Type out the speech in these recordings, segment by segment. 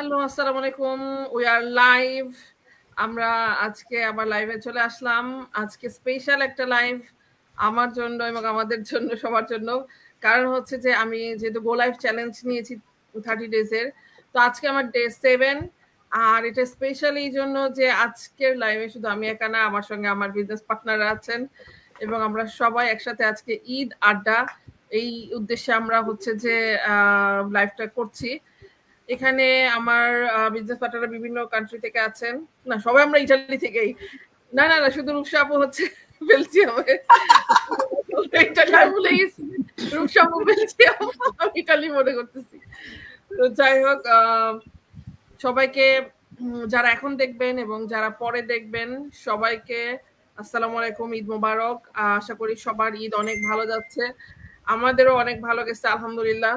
Hello, আসসালামু আলাইকুম। We are live. আমরা আজকে আবার লাইভে চলে আসলাম। আজকে স্পেশাল একটা লাইভ আমার জন্য এবং আমাদের জন্য সবার জন্য। কারণ হচ্ছে যে আমি যেহেতু গো লাইভ চ্যালেঞ্জ নিয়েছি 30 ডেজ এর। তো আজকে আমার ডে 7 আর এটা স্পেশাল এইজন্য যে আজকের লাইভে শুধু আমি একা না, আমার সঙ্গে আমার বিজনেস পার্টনাররা আছেন এবং আমরা সবাই একসাথে আজকে ঈদ আড্ডা এই উদ্দেশ্যে আমরা হচ্ছে যে লাইভটা করছি। এখানে আমার বিজনেস পার্টনাররা বিভিন্ন কান্ট্রি থেকে আছেন। না, সবাই আমরা ইটালি থেকেই। না, শুধু রূপসা আপু হচ্ছে বেলজিয়ামে। ইটালি আমি ভুলে গেছি। রূপসা আপু বেলজিয়াম, আমি ইটালি মনে করতেছি। তো যাই হোক, সবাইকে যারা এখন দেখবেন এবং যারা পরে দেখবেন সবাইকে আসসালামু আলাইকুম, ঈদ মোবারক। আশা করি সবার ঈদ অনেক ভালো যাচ্ছে, আমাদেরও অনেক ভালো গেছে আলহামদুলিল্লাহ।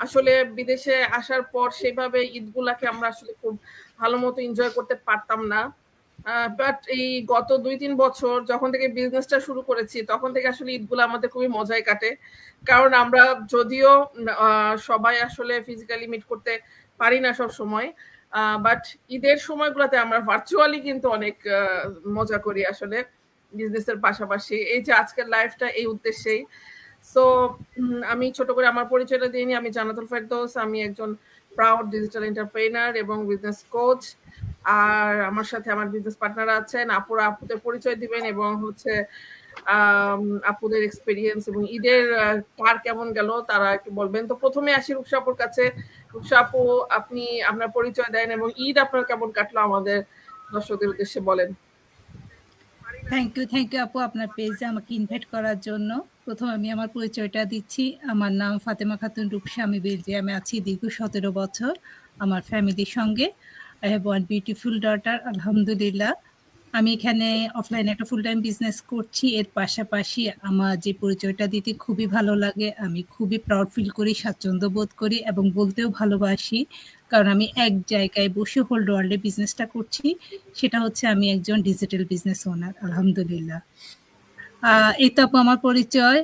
আসলে বিদেশে আসার পর সেভাবে ঈদগুলাকে আমরা আসলে খুব ভালো মতো এনজয় করতে পারতাম না, বাট এই গত 2-3 বছর যখন থেকে বিজনেসটা শুরু করেছি তখন থেকে আসলে ঈদগুলো আমাদের খুবই মজায় কাটে। কারণ আমরা যদিও সবাই আসলে ফিজিক্যালি মিট করতে পারি না সব সময়, বাট ঈদের সময়গুলোতে আমরা ভার্চুয়ালি কিন্তু অনেক মজা করি আসলে বিজনেসের পাশাপাশি। এই যে আজকের লাইফটা এই উদ্দেশ্যেই। সো আমি ছোট করে আমার পরিচয়টা দিয়ে নিই। আমি জান্নাতুল ফেরদৌস। আমি একজন প্রাউড ডিজিটাল এন্টারপ্রেনার এবং বিজনেস কোচ। আর আমার সাথে আমার বিজনেস পার্টনার আছেন। আপুরা আপুদের পরিচয় দিবেন এবং হচ্ছে আপুদের এক্সপেরিয়েন্স এবং ঈদের কার কেমন গেল তারা একটু বলবেন। তো প্রথমে আসি রূপসা আপুর কাছে। রূপসা আপু, আপনি আপনার পরিচয় দেন এবং ঈদ আপনার কেমন কাটলো আমাদের দর্শকদের উদ্দেশ্যে বলেন। থ্যাংক ইউ আপু, আপনার পেজে আমাকে ইনভাইট করার জন্য। প্রথম আমি আমার পরিচয়টা দিচ্ছি। আমার নাম ফাতেমা খাতুন রূপসা। আমি বেলজিয়ামে আছি দীর্ঘ 17 বছর আমার ফ্যামিলির সঙ্গে। I have one beautiful daughter, আলহামদুলিল্লাহ। আমি এখানে অফলাইনে একটা ফুল টাইম বিজনেস করছি। এর পাশাপাশি আমার যে পরিচয়টা দিতে খুবই ভালো লাগে, আমি খুবই প্রাউড ফিল করি, স্বাচ্ছন্দ্য বোধ করি এবং বলতেও ভালোবাসি। কারণ আমি এক জায়গায় বসে হোল ওয়ার্ল্ডে বিজনেসটা করছি। সেটা হচ্ছে আমি একজন ডিজিটাল বিজনেস ওনার, আলহামদুলিল্লাহ। এই তো আপু আমার পরিচয়।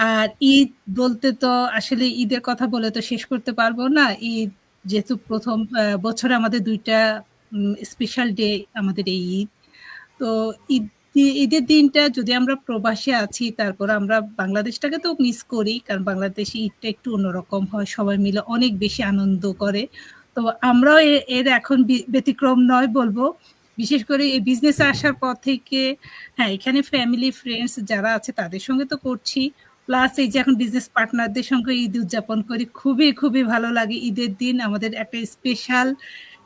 আর ঈদ বলতে তো আসলে ঈদের কথা বলে তো শেষ করতে পারবো না। ঈদ যেহেতু প্রথম বছরে আমাদের 2টা স্পেশাল ডে আমাদের এই ঈদ। তো ঈদের দিনটা যদি আমরা প্রবাসে আছি, তারপর আমরা বাংলাদেশটাকে তো মিস করি, কারণ বাংলাদেশে ঈদটা একটু অন্যরকম হয়, সবাই মিলে অনেক বেশি আনন্দ করে। তো আমরাও এর এখন ব্যতিক্রম নয় বলবো। বিশেষ করে এই বিজনেসে আসার পর থেকে হ্যাঁ, এখানে ফ্যামিলি ফ্রেন্ডস যারা আছে তাদের সঙ্গে তো করছি, প্লাস এই যে এখন বিজনেস পার্টনারদের সঙ্গে ঈদ উদযাপন করি। খুবই ভালো লাগে। ঈদের দিন আমাদের একটা স্পেশাল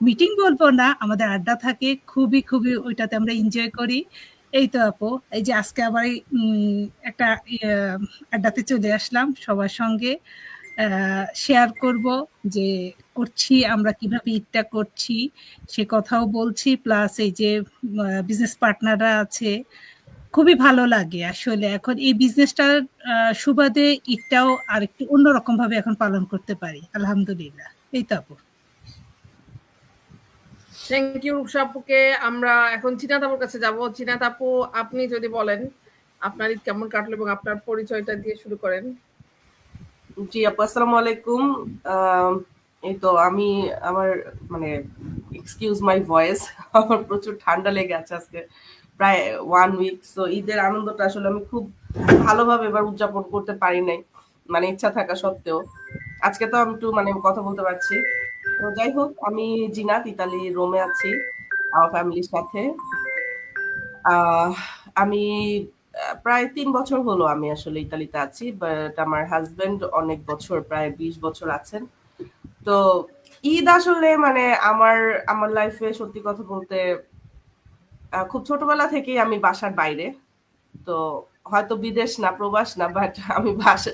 মিটিং বলবো না, আমাদের আড্ডা থাকে, খুবই ওইটাতে আমরা এনজয় করি। এই তো আপু, এই যে আজকে আবার একটা আড্ডাতে চলে আসলাম সবার সঙ্গে শেয়ার করব যে করছি আমরা কিভাবে ঈদটা করছি সে কথাও বলছি, প্লাস এই যে বিজনেস পার্টনাররা আছে, খুবই ভালো লাগে আসলে। এখন এই বিজনেসটার সুবাদে ঈদটাও আরেকটু অন্যরকম ভাবে এখন পালন করতে পারি, আলহামদুলিল্লাহ। এই তো আপু। থ্যাংক ইউ রূপসা আপুকে। আমরা এখন চিনাত আপুর কাছে যাব। চিনাত আপু, আপনি যদি বলেন আপনার ঈদ কেমন কাটলো এবং আপনার পরিচয়টা দিয়ে শুরু করেন। জি আপু, আসসালামু আলাইকুম। এই তো আমি আমার মানে এক্সকিউজ মাই ভয়েস, আমার প্রচুর ঠান্ডা লেগে আছে আজকে প্রায় 1 উইক। সো ঈদের আনন্দটা আসলে আমি খুব ভালোভাবে এবার উদযাপন করতে পারি নাই, মানে ইচ্ছা থাকা সত্ত্বেও। আজকে তো আমি একটু কথা বলতে পারছি। তো যাই হোক, আমি জিনাত, ইতালি রোমে আছি আমার ফ্যামিলির সাথে। আমি প্রায় 3 বছর হলো আমি আসলে ইতালিতে আছি, বাট আমার হাজবেন্ড অনেক বছর, প্রায় 20 বছর আছেন। তো ঈদ আসলে আমার আমার লাইফে সত্যি কথা বলতে খুব ছোটবেলা থেকেই আমি বাসার বাইরে। তো হয়তো বিদেশ না, প্রবাস না, বাট আমি বাসা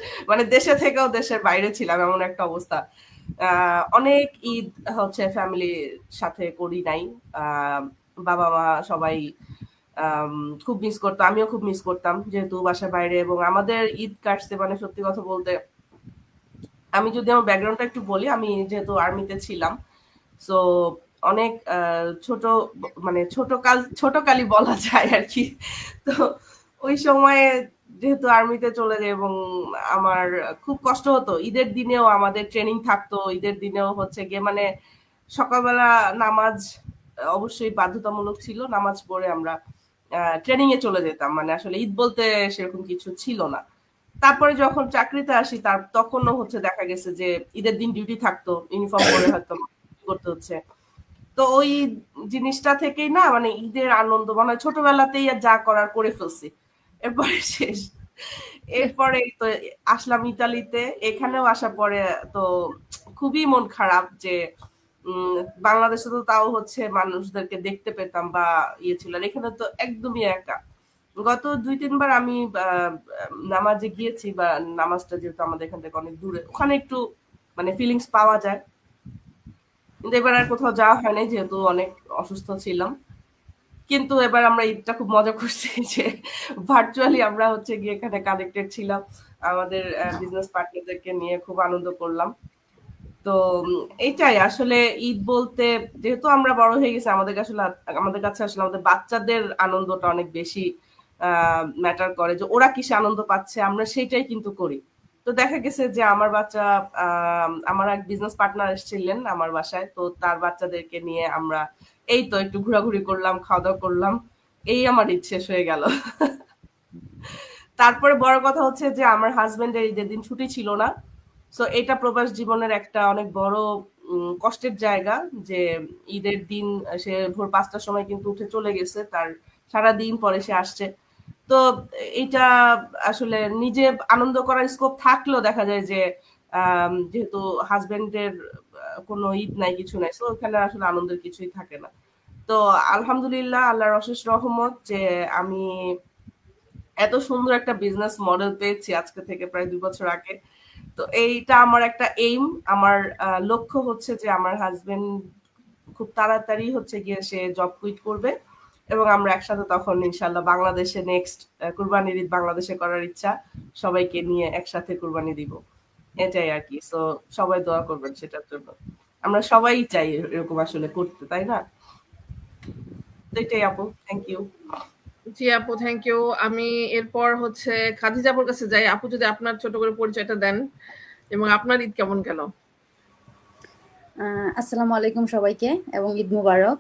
দেশে থেকেও দেশের বাইরে ছিলাম, এমন একটা অবস্থা। অনেক ঈদ হচ্ছে ফ্যামিলির সাথে করি নাই। বাবা মা সবাই আম খুব মিস করতো, আমিও খুব মিস করতাম যেহেতু বাসার বাইরে। এবং আমাদের ঈদ কাটছে সত্যি কথা বলতে, আমি যদি আমার ব্যাকগ্রাউন্ডটা একটু বলি, আমি যেহেতু আর্মিতে ছিলাম, সো অনেক ছোট ছোটকালই বলা যায় আর কি। তো ওই সময়ে যেহেতু আর্মিতে চলে যাই এবং আমার খুব কষ্ট হতো। ঈদের দিনেও আমাদের ট্রেনিং থাকতো, ঈদের দিনেও হচ্ছে গিয়ে সকালবেলা নামাজ অবশ্যই বাধ্যতামূলক ছিল, নামাজ পড়ে আমরা ট্রেনিং এ চলে যেতাম, মানে আসলে ঈদ বলতে সেরকম কিছু ছিল না। তারপরে যখন চাকরিতে আসি তখনও হচ্ছে দেখা গেছে যে ঈদের দিন ডিউটি থাকতো, ইউনিফর্ম পরে হয়তো করতে হচ্ছে। তো ওই জিনিসটা থেকেই না মানে ঈদের আনন্দ মানে ছোটবেলাতেই আর যা করার করে ফেলছি, এরপরে শেষ। এরপরে তো আসলাম ইতালিতে, এখানেও আসার পরে তো খুবই মন খারাপ যে উম বাংলাদেশে তো তাও হচ্ছে মানুষদেরকে দেখতে পেতাম বা ইয়ে ছিল, আর এখানে তো একদমই একা। গত ২-৩ বার আমি নামাজে গিয়েছি, বা নামাজটা যেহেতু আমাদের এখান থেকে অনেক দূরে, ওখানে একটু মানে ফিলিংস পাওয়া যায়, কিন্তু এবার আর কোথাও যাওয়া হয় নাই যেহেতু অনেক অসুস্থ ছিলাম। কিন্তু এবার আমরা ঈদটা খুব মজা করছি যে ভার্চুয়ালি আমরা হচ্ছে গিয়ে এখানে কানেক্টেড ছিলাম, আমাদের বিজনেস পার্টনারদেরকে নিয়ে খুব আনন্দ করলাম। তো এইটাই আসলে ঈদ বলতে, যেহেতু আমরা বড় হয়ে গেছি, আমাদের কাছে আসলে আমাদের বাচ্চাদের আনন্দটা অনেক বেশি ম্যাটার করে, যে ওরা কিসে আনন্দ পাচ্ছে আমরা সেটাই কিন্তু করি। তো দেখা গেছে যে আমার বাচ্চা, আমার এক বিজনেস পার্টনার এসেছিলেন আমার বাসায়, তো তার বাচ্চাদেরকে নিয়ে আমরা এই তো একটু ঘোরাঘুরি করলাম, খাওয়া দাওয়া করলাম, এই আমার ঈদ শেষ হয়ে গেল। তারপরে বড় কথা হচ্ছে যে আমার হাজবেন্ডের ঈদের দিন ছুটি ছিল না। সো এটা প্রবাস জীবনের একটা অনেক বড় কষ্টের জায়গা, যে ঈদের দিন সে ভোর ৫টার সময় কিন্তু উঠে চলে গেছে, তার সারাদিন পরে সে আসছে। তো এটা আসলে নিজে আনন্দ করার স্কোপ থাকলেও দেখা যায় যে যেহেতু হাজবেন্ডের কোনো ঈদ নাই, কিছু নাই, সো ওখানে আসলে আনন্দের কিছুই থাকে না। তো আলহামদুলিল্লাহ, আল্লাহর অশেষ রহমত যে আমি এত সুন্দর একটা বিজনেস মডেল পেয়েছি আজকে থেকে প্রায় ২ বছর আগে। তো এইটা আমার একটা এইম, আমার লক্ষ্য হচ্ছে যে আমার হাজবেন্ড খুব তাড়াতাড়ি হচ্ছে গিয়ে সে জব কুইট করবে, এবং আমরা একসাথে তখন ইনশাল্লাহ বাংলাদেশে নেক্সট কুরবানির ঈদ বাংলাদেশে করার ইচ্ছা, সবাইকে নিয়ে একসাথে কুরবানি দিব, এটাই আর কি। সো সবাই দোয়া করবেন সেটার জন্য, আমরা সবাই চাই এরকম আসলে করতে, তাই না? তো এটাই আপু, থ্যাংক ইউ। জি আপু, থ্যাংক ইউ। আমি এরপর হচ্ছে খাদিজা আপুর কাছে যাই। আপু যদি আপনার ছোট করে পরিচয়টা দেন এবং আপনার ঈদ কেমন গেল? আসসালামু আলাইকুম সবাইকে এবং ঈদ মুবারক।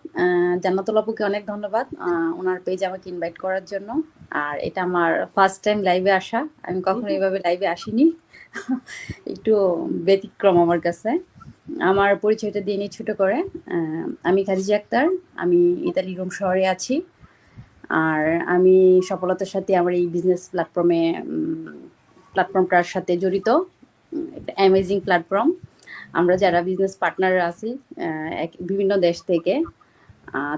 জান্নাতুল আপুকে অনেক ধন্যবাদ ওনার পেজে আমাকে ইনভাইট করার জন্য। আর এটা আমার ফার্স্ট টাইম লাইভে আসা, আমি কখনো এইভাবে লাইভে আসিনি। একটু ব্যতিক্রম আমার কাছে। আমার পরিচয়টা দিয়ে নিই ছোট করে। আমি খাদিজা আক্তার, আমি ইতালি রোম শহরে আছি। আর আমি সফলতার সাথে আমার এই বিজনেস প্ল্যাটফর্মটার সাথে জড়িত। একটা অ্যামেজিং প্ল্যাটফর্ম। আমরা যারা বিজনেস পার্টনার আছি বিভিন্ন দেশ থেকে,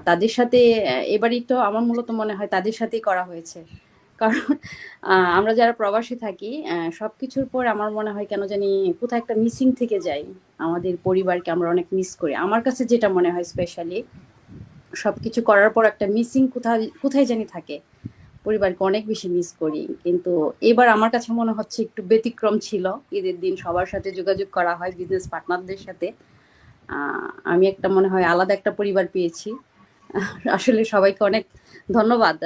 তাদের সাথে এবারই তো আমার মূলত মনে হয় তাদের সাথেই করা হয়েছে। কারণ আমরা যারা প্রবাসী থাকি, সবকিছুর পর আমার মনে হয় কেন জানি কোথাও একটা মিসিং থেকে যাই। আমাদের পরিবারকে আমরা অনেক মিস করি। আমার কাছে যেটা মনে হয় স্পেশালি, সবকিছু করার পর একটা মিসিং কোথায় জানি থাকে। পরিবারকে অনেক বেশি মিস করি। কিন্তু এবার আমার কাছে মনে হচ্ছে একটু ব্যতিক্রম ছিল। ঈদের দিন সবার সাথে যোগাযোগ করা হয়, বিজনেস পার্টনারদের সাথে। আমি একটা মনে হয় আলাদা একটা পরিবার পেয়েছি। আসলে সবাইকে অনেক ধন্যবাদ।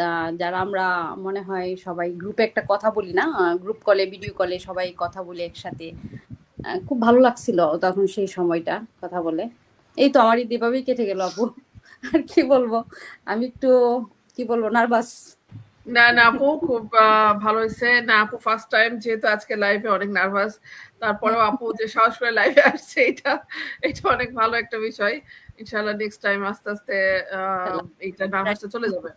যারা আমরা মনে হয় সবাই গ্রুপে একটা কথা বলি না, গ্রুপ কলে ভিডিও কলে সবাই কথা বলি একসাথে। খুব ভালো লাগছিল তখন সেই সময়টা কথা বলে। এই তো আমার ঈদ এভাবেই কেটে গেল আপু। আর কি বলবো, আমি একটু কি বলবো নার্ভাস। না, না আপু, খুব ভালো হইছে। না আপু, ফার্স্ট টাইম যেহেতু আজকে লাইভে অনেক নার্ভাস। তারপরেও আপু যে সাহস করে লাইভে আসছে, এটা অনেক ভালো একটা বিষয়। ইনশাআল্লাহ নেক্সট টাইম আস্তে, আস্তে এইটা নার্ভাসটা চলে যাবে।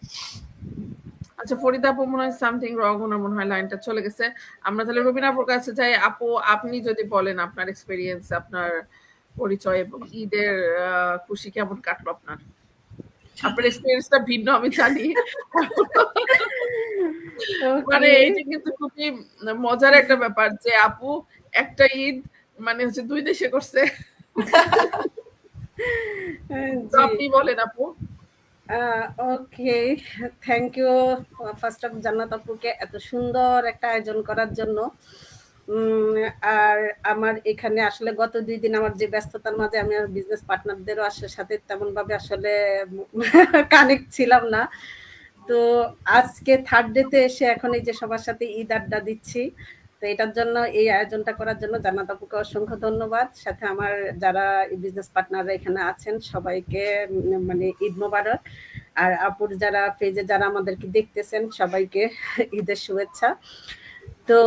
আচ্ছা, ফরিদা আপু মনে হয় সামথিং রং, ওনার মনে হয় লাইনটা চলে গেছে। আমরা তাহলে রুবিনা আপুর কাছে যাই। আপু, আপনি যদি বলেন আপনার এক্সপেরিয়েন্স, আপনার পরিচয় এবং ঈদের খুশি কেমন কাটলো আপনার? আপনার এক্সপেরিয়েন্সটা ভিন্ন আমি জানি। মানে ওকে। এইটা কিন্তু খুবই মজার একটা ব্যাপার যে আপু একটা ঈদ মানে হচ্ছে ২ দেশে করছে। তো জি। আপনি বলেন আপু। ওকে, থ্যাংক ইউ ফার্স্ট অফ জান্নাত আপুকে এত সুন্দর একটা আয়োজন করার জন্য। আর আমার এখানে আসলে গত ২ দিন আমার যে ব্যস্ততার মাঝে আমি আমার বিজনেস পার্টনারদেরও সাথে তেমনভাবে আসলে কানেক্ট ছিলাম না। তো আজকে থার্ড ডে তে এসে এখন এই যে সবার সাথে ঈদ আড্ডা দিচ্ছি। তো এটার জন্য এই আয়োজনটা করার জন্য জান্নাত আপুকে অসংখ্য ধন্যবাদ। সাথে আমার যারা বিজনেস পার্টনাররা এখানে আছেন সবাইকে মানে ঈদ মোবারক। আর আপুর যারা পেজে যারা আমাদেরকে দেখতেছেন সবাইকে ঈদের শুভেচ্ছা। তো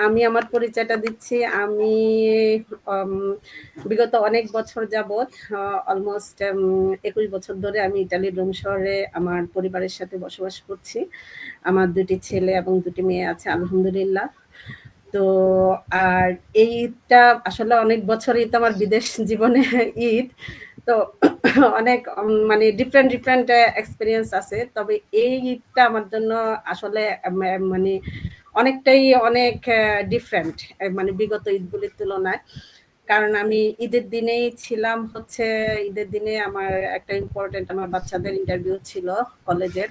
আমি আমার পরিচয়টা দিচ্ছি। আমি বিগত অনেক বছর যাবৎ অলমোস্ট ২১ বছর ধরে আমি ইতালির রোম শহরে আমার পরিবারের সাথে বসবাস করছি। আমার ২ টি ছেলে এবং ২ টি মেয়ে আছে আলহামদুলিল্লাহ। তো আর এই ঈদটা আসলে অনেক বছরই তো আমার বিদেশ জীবনে ঈদ। তো অনেক মানে ডিফারেন্ট এক্সপেরিয়েন্স আছে। তবে এই ঈদটা আমার জন্য আসলে মানে অনেকটাই অনেক ডিফারেন্ট মানে বিগত ঈদগুলির তুলনায়। কারণ আমি ঈদের দিনেই ছিলাম হচ্ছে ঈদের দিনে আমার একটা ইম্পর্টেন্ট আমার বাচ্চাদের ইন্টারভিউ ছিল কলেজের।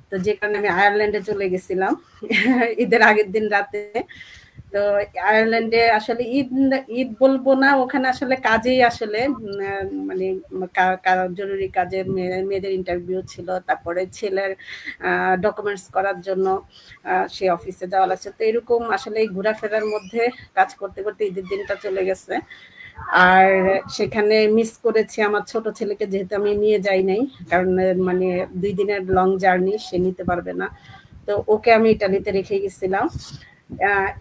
তো যে কারণে আমি আয়ারল্যান্ডে চলে গেছিলাম ঈদের আগের দিন রাতে। তো আয়ারল্যান্ডে আসলে ঈদ বলবো না, ওখানে আসলে কাজেই আসলে মানে জরুরি কাজে মেয়েদের ইন্টারভিউ ছিল, তারপরে ছেলের ডকুমেন্টস করার জন্য সে অফিসে যাওয়া লাগছে। তো এরকম আসলে এই ঘোরাফেরার মধ্যে কাজ করতে করতে ঈদের দিনটা চলে গেছে। আর সেখানে মিস করেছি আমার ছোট ছেলেকে, যেহেতু আমি নিয়ে যাই নাই, কারণ মানে ২ দিনের লং জার্নি সে নিতে পারবে না। তো ওকে আমি ইটালিতে রেখে গেছিলাম।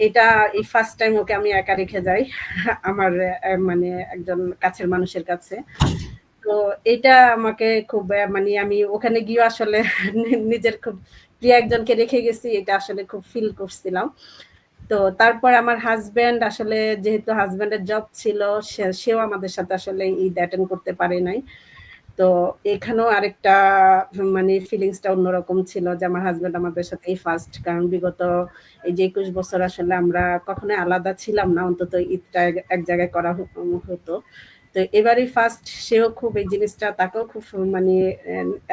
এটা এই ফার্স্ট টাইম ওকে আমি একা রেখে যাই আমার মানে একজন কাছের মানুষের কাছে। তো এটা আমাকে খুব মানে আমি ওখানে গিয়ে আসলে নিজের খুব প্রিয় একজনকে রেখে গেছি, এটা আসলে খুব ফিল করছিলাম। তো তারপর আমার হাজব্যান্ড আসলে যেহেতু হাজব্যান্ডের জব ছিল, সেও আমাদের সাথে আসলে ঈদ অ্যাটেন্ড করতে পারে নাই। তো এখানেও আরেকটা মানে ফিলিংসটা অন্যরকম ছিল যে আমার হাজব্যান্ড আমাদের সাথে এই ফার্স্ট, কারণ বিগত এই যে ২১ বছর আসলে আমরা কখনোই আলাদা ছিলাম না, অন্তত ঈদটা এক জায়গায় করা হতো। তো এবারই ফার্স্ট, সেও খুব এই জিনিসটা তাকেও খুব মানে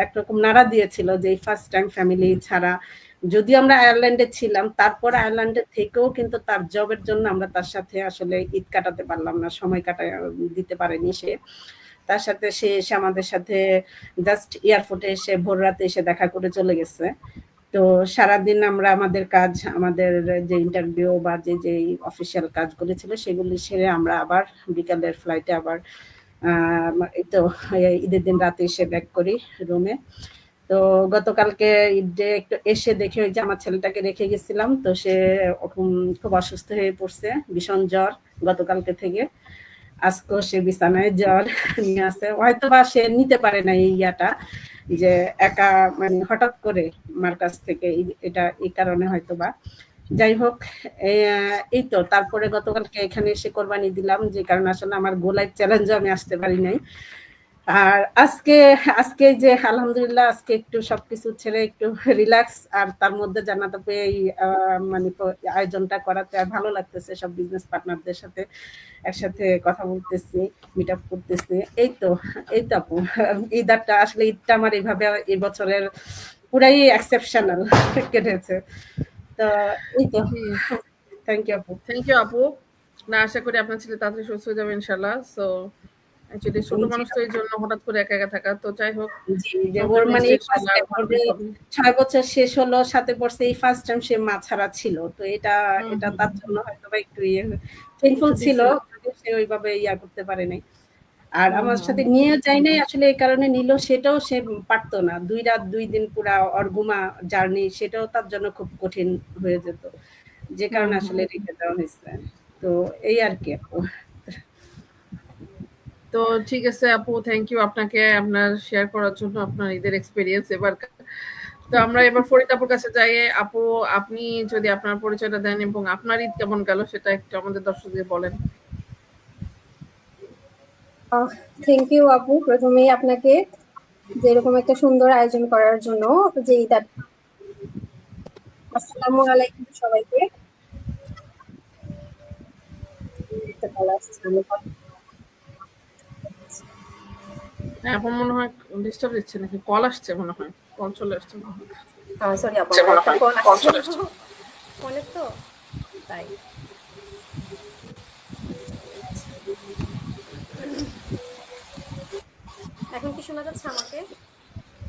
একরকম নাড়া দিয়েছিল যে এই ফার্স্ট টাইম ফ্যামিলি ছাড়া, যদিও আমরা আয়ারল্যান্ডে ছিলাম তারপর আয়ারল্যান্ডে থেকেও কিন্তু তার জবের জন্য আমরা তার সাথে আসলে ঈদ কাটাতে পারলাম না, সময় দিতে পারেনি সে। তার সাথে সে এসে আমাদের সাথে জাস্ট এয়ারপোর্টে এসে ভোর রাতে এসে দেখা করে চলে গেছে। তো সারাদিন আমরা আমাদের কাজ, আমাদের যে ইন্টারভিউ বা যে অফিসিয়াল কাজগুলি ছিল সেগুলি সেরে আমরা আবার বিকালের ফ্লাইটে আবার এই তো ঈদের দিন রাতে এসে ব্যাক করি রুমে। তো গতকালকে ঈদে একটু এসে দেখে ওই যে আমার ছেলেটাকে রেখে গেছিলাম, তো সে খুব অসুস্থ হয়ে পড়ছে, ভীষণ জ্বর গতকালকে থেকে। আজকেও সে বিছানায় জ্বর নিয়ে আছে, হয়তো বা সে নিতে পারে না এই ইয়াটা যে একা মানে হঠাৎ করে মার কাছ থেকে, এটা এই কারণে হয়তো বা। যাই হোক, এই তো তারপরে গতকালকে এখানে এসে কোরবানি দিলাম, যে কারণে আসলে আমার গো লাইফ চ্যালেঞ্জে আমি আসতে পারি নাই। আর আজকে যে আলহামদুলিল্লাহ আজকে একটু সবকিছু ছেড়ে একটু রিল্যাক্স, আর তার মধ্যে জান্নাত আপু এই মানে আয়োজনটা করাতে আর ভালো লাগতেছে, সব বিজনেস পার্টনারদের সাথে একসাথে কথা বলতেছি, মিট আপ করতেছি। এই তো আপু, ঈদটা আসলে ঈদটা আমার এইভাবে এই বছরের পুরাই এক্সেপশনাল কেটেছে। তো এই তো, থ্যাংক ইউ আপু। থ্যাংক ইউ আপু। না, আশা করি আপনার ছেলে তাড়াতাড়ি সুস্থ হয়ে যাবে ইনশাল্লাহ। সো অ্যাকচুয়ালি ছোট মানুষ তো এই জন্য হঠাৎ করে একা একা থাকা, তো যাই হোক জি, যে ওর মানে 6 বছর শেষ হলো, সাথে পড়ছে, এই ফার্স্ট টাইম সে মা ছাড়া ছিল। তো এটা তার জন্য হয়তো বা একটু পেইনফুল ছিল, সে ওইভাবে করতে পারে নাই। আর আমার সাথে নিয়ে যাই নাই আসলে এই কারণে, নিল সেটাও সে পারতো না, 2 রাত 2 দিন পুরা অর্গুমা জার্নি, সেটাও তার জন্য খুব কঠিন হয়ে যেত, যে কারণে আসলে রেখে দেওয়া হয়েছে। তো এই আর কি আপু। তো ঠিক আছে আপু, থ্যাংক ইউ আপনাকে আপনার শেয়ার করার জন্য আপনার ঈদের এক্সপেরিয়েন্স। এবার তো আমরা এবার ফরিদ আপুর কাছে যাই। আপু, আপনি যদি আপনার পরিচয়টা দেন এবং আপনার ঈদ কেমন গেল সেটা একটু আমাদের দর্শকদের বলেন। থ্যাংক ইউ আপু, প্রথমেই আপনাকে যে এরকম একটা সুন্দর আয়োজন করার জন্য। যে ঈদ, আসসালামু আলাইকুম সবাইকে। হ্যাঁ, এখন মনে হয় ডিস্টার্ব দিচ্ছে নাকি, কল আসছে মনে হয়, কল চলে আসছে মনে হয়। সরি আপু, একটা কল চলে আসছে ফোনে, তো তাই। এখন কি শোনা যাচ্ছে আমাকে?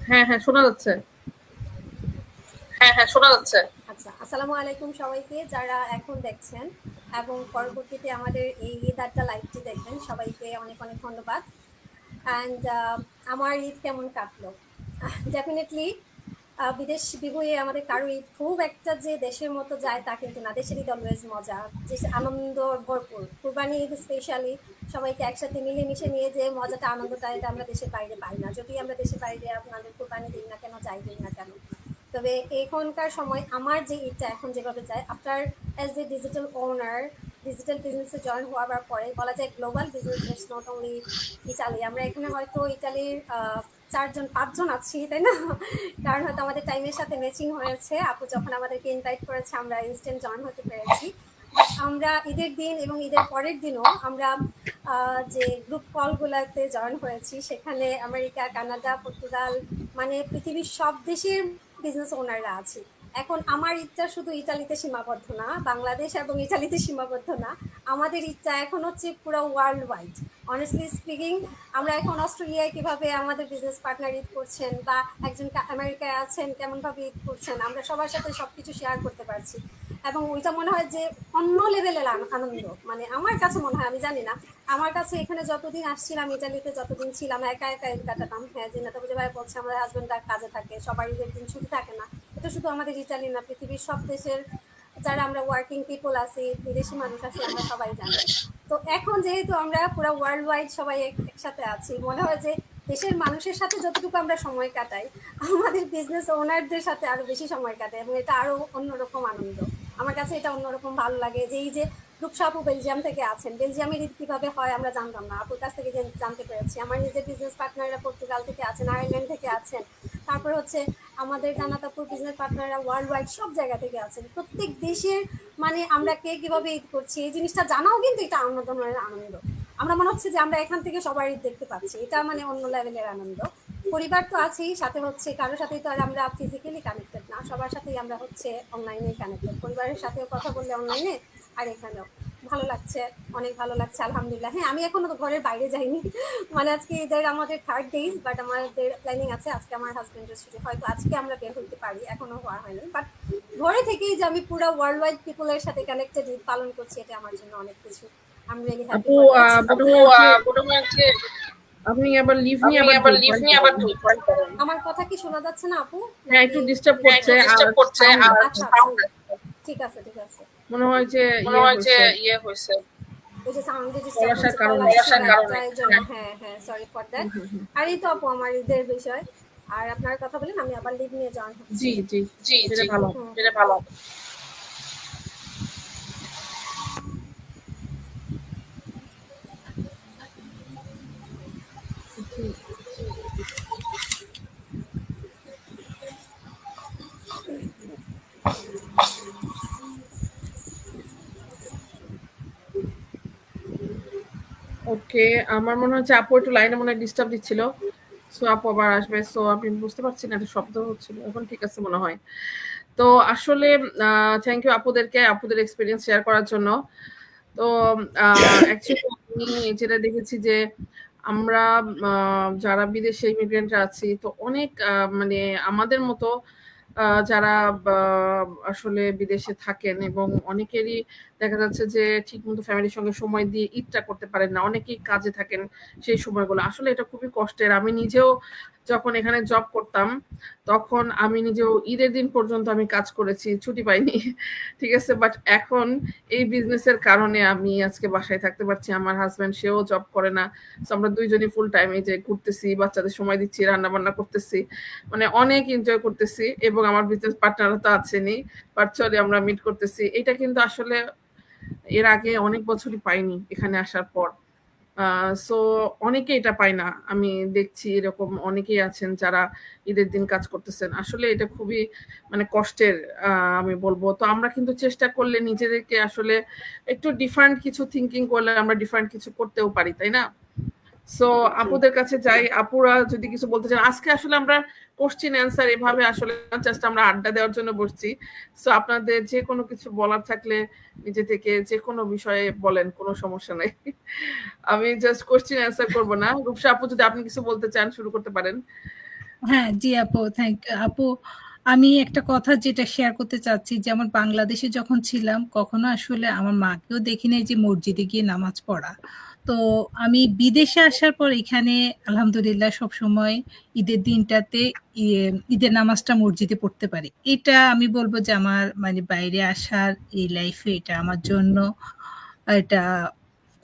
হ্যাঁ, শোনা যাচ্ছে। আচ্ছা, আসসালামু আলাইকুম সবাইকে যারা এখন দেখছেন এবং পরবর্তীতে আমাদের এই ঈদ আড্ডা লাইভটি দেখবেন, সবাইকে অনেক অনেক ধন্যবাদ। অ্যান্ড আমার ঈদ কেমন কাটলো? ডেফিনেটলি বিদেশ বিভুঁয়ে আমাদের কারো ঈদ খুব একটা যে দেশের মতো যায় তা কিন্তু না। দেশের ঈদ অলওয়েজ মজা, যে আনন্দ ভরপুর। কুরবানি ঈদ স্পেশালি সবাইকে একসাথে মিলেমিশে নিয়ে যে মজাটা, আনন্দটা, এটা আমরা দেশের বাইরে পাই না। যদি আমরা দেশের বাইরে আপনাদের কুরবানি দিই না কেন, যাই দিই না কেন। তবে এখনকার সময় আমার যে ঈদটা এখন যেভাবে যায়, after as a digital owner, digital বিজনেসে জয়েন হওয়ার পরে বলা যায় global business, not only Italy. আমরা এখানে হয়তো ইটালির 4-5 জন আছি, তাই না? কারণ হয়তো আমাদের টাইমের সাথে ম্যাচিং হয়েছে। আপু যখন আমাদেরকে ইনভাইট করেছে আমরা ইনস্ট্যান্ট জয়েন হতে পেরেছি। আমরা ঈদের দিন এবং ঈদের পরের দিনও আমরা যে গ্রুপ কলগুলোতে জয়েন হয়েছি, সেখানে আমেরিকা, কানাডা, পর্তুগাল, মানে পৃথিবীর সব দেশের বিজনেস ওনাররা আছি। এখন আমার ঈদটা শুধু ইটালিতে সীমাবদ্ধ না, বাংলাদেশ এবং ইটালিতে সীমাবদ্ধ না। আমাদের ঈদটা এখন হচ্ছে পুরো ওয়ার্ল্ড ওয়াইড। অনেস্টলি স্পিকিং, আমরা এখন অস্ট্রেলিয়ায় কিভাবে আমাদের বিজনেস পার্টনার ঈদ করছেন, বা একজন আমেরিকায় আছেন কেমনভাবে ঈদ করছেন, আমরা সবার সাথে সব কিছু শেয়ার করতে পারছি। এবং ওইটা মনে হয় যে অন্য লেভেলের আনন্দ। মানে আমার কাছে মনে হয়, আমি জানি না, আমার কাছে এখানে যতদিন আসছিলাম, ইটালিতে যতদিন ছিলাম, একা একা ঈদ কাটাতাম। হ্যাঁ, যে নেতা বুঝে ভাই বলছে আমাদের হাজবেন্ডরা কাজে থাকে, সবার ঈদের দিন ছুটি থাকে না। এটা শুধু আমাদের ইটালি না, পৃথিবীর সব দেশের যারা আমরা ওয়ার্কিং পিপল আছি, বিদেশি মানুষ আছি, আমরা সবাই জানি। তো এখন যেহেতু আমরা পুরো ওয়ার্ল্ড ওয়াইড সবাই একসাথে আছি, মনে হয় যে দেশের মানুষের সাথে যতটুকু আমরা সময় কাটাই, আমাদের বিজনেস ওনারদের সাথে আরো বেশি সময় কাটাই, এবং এটা আরো অন্যরকম আনন্দ। আমার কাছে এটা অন্যরকম ভালো লাগে। যে এই যে রূপসা আপু বেলজিয়াম থেকে আছেন, বেলজিয়ামের ঈদ কীভাবে হয় আমরা জানতাম না, আপুর কাছ থেকে জানতে পেরেছি। আমার নিজের বিজনেস পার্টনাররা পর্তুগাল থেকে আছেন, আয়ারল্যান্ড থেকে আছেন, তারপর হচ্ছে আমাদের জান্নাত আপুর বিজনেস পার্টনাররা ওয়ার্ল্ড ওয়াইড সব জায়গা থেকে আছেন। প্রত্যেক দেশের মানে আমরা কে কীভাবে ঈদ করছি এই জিনিসটা জানাও কিন্তু এটা অন্য ধরনের আনন্দ। আমরা মনে হচ্ছে যে আমরা এখান থেকে সবার ঈদ দেখতে পাচ্ছি, এটা মানে অন্য লেভেলের আনন্দ। পরিবার তো আছেই, সাথে হচ্ছে কারোর সাথেই তো আর আমরা ফিজিক্যালি কানেক্টেড না, সবার সাথেই আমরা হচ্ছে অনলাইনে কানেক্টেড। পরিবারের সাথেও কথা বললে অনলাইনে, আর এখানেও ভালো লাগছে, অনেক ভালো লাগছে আলহামদুলিল্লাহ। হ্যাঁ, আমি এখনো তো ঘরের বাইরে যাইনি, মানে আজকে ঈদের আমাদের 3rd ডেজ, বাট আমাদের প্ল্যানিং আছে আজকে আমার হাজবেন্ডের ছুটি, হয়তো আজকে আমরা বের হতে পারি, এখনো হওয়া হয়নি। বাট ঘরে থেকেই যে আমি পুরো ওয়ার্ল্ড ওয়াইড পিপলের সাথে কানেক্টেড ঈদ পালন করছি, এটা আমার জন্য অনেক কিছু। আমি রিয়েলি হ্যাপি আপু ফর দ্যাট। আপনি আবার লিভ নিয়ে আবার আমার কথা কি শোনা যাচ্ছে না আপু? হ্যাঁ, একটু ডিস্টার্ব করছে। আচ্ছা আচ্ছা, ঠিক আছে ঠিক আছে। মনে হয় যে ইয়ে হয়েছে ওই যে সাউন্ডে বর্ষার কারণে। হ্যাঁ হ্যাঁ, সরি ফর দ্যাট। আর এই তো আপু আমার ঈদের বিষয়। আর আপনার কথা বলেন, আমি আবার লিভ নিয়ে জয়েন হচ্ছি। জি জি জি, সেটা ভালো। ওকে, আমার মনে হচ্ছে আপু একটু লাইনে মনে হয় ডিস্টার্ব দিচ্ছিল। সো আপু আবার আসবে। সো আমি বুঝতে পারছি না, একটা শব্দ হচ্ছিল। এখন ঠিক আছে মনে হয়। তো আসলে থ্যাংক ইউ আপুদেরকে, আপুদের এক্সপিরিয়েন্স শেয়ার করার জন্য। তো অ্যাকচুয়ালি আমি যেটা দেখেছি যে আমরা যারা বিদেশে ইমিগ্রেন্টরা আছি, তো অনেক মানে আমাদের মতো যারা আসলে বিদেশে থাকেন, এবং অনেকেরই দেখা যাচ্ছে যে ঠিকমতো ফ্যামিলির সঙ্গে সময় দিয়ে ঈদটা করতে পারেন না, অনেকেই কাজে থাকেন সেই সময়গুলো। আসলে এটা খুবই কষ্টের। আমি নিজেও যখন এখানে জব করতাম, তখন আমি নিজেও ঈদের দিন পর্যন্ত আমি কাজ করেছি, ছুটি পাইনি, ঠিক আছে। বাট এখন এই বিজনেসের কারণে আমি আজকে বাসায় থাকতে পারছি। আমার হাজব্যান্ড সেও জব করে না, আমরা দুইজনই ফুল টাইম এই যে ঘুরতেছি, বাচ্চাদের সময় দিচ্ছি, রান্না বান্না করতেছি, মানে অনেক এনজয় করতেছি। এবং আমার বিজনেস পার্টনারও তো আছেনই, ভার্চুয়ালি আমরা মিট করতেছি। এটা কিন্তু আসলে এর আগে অনেক বছরই পাইনি এখানে আসার পর। সো অনেকে এটা পায় না, আমি দেখছি এরকম অনেকেই আছেন যারা ঈদের দিন কাজ করতেছেন। আসলে এটা খুবই মানে কষ্টের, আমি বলবো। তো আমরা কিন্তু চেষ্টা করলে নিজেদেরকে আসলে একটু ডিফারেন্ট কিছু থিঙ্কিং করলে আমরা ডিফারেন্ট কিছু করতেও পারি, তাই না? সো আপুদের কাছে যাই, আপুরা যদি কিছু বলতে চান। আজকে আসলে আমরা কোশ্চেন অ্যান্সার এভাবে আসলে জাস্ট আমরা আড্ডা দেওয়ার জন্য বসছি। সো আপনাদের যে কোনো কিছু বলার থাকলে নিজে থেকে যে কোনো বিষয়ে বলেন, কোনো সমস্যা নাই। আমি জাস্ট কোশ্চেন অ্যান্সার করবো না। রূপসা আপু, যদি আপনি কিছু বলতে চান শুরু করতে পারেন। হ্যাঁ জি আপু, থ্যাংক ইউ আপু। আমি একটা কথা যেটা শেয়ার করতে চাচ্ছি, যেমন বাংলাদেশে যখন ছিলাম কখনো আসলে আমার মাকেও দেখি নাই যে মসজিদে গিয়ে নামাজ পড়া। তো আমি বিদেশে আসার পর এখানে আলহামদুলিল্লাহ সবসময় ঈদের দিনটাতে ঈদের নামাজটা মসজিদে পড়তে পারি। এটা আমি বলবো যে আমার মানে বাইরে আসার এই লাইফে এটা আমার জন্য এটা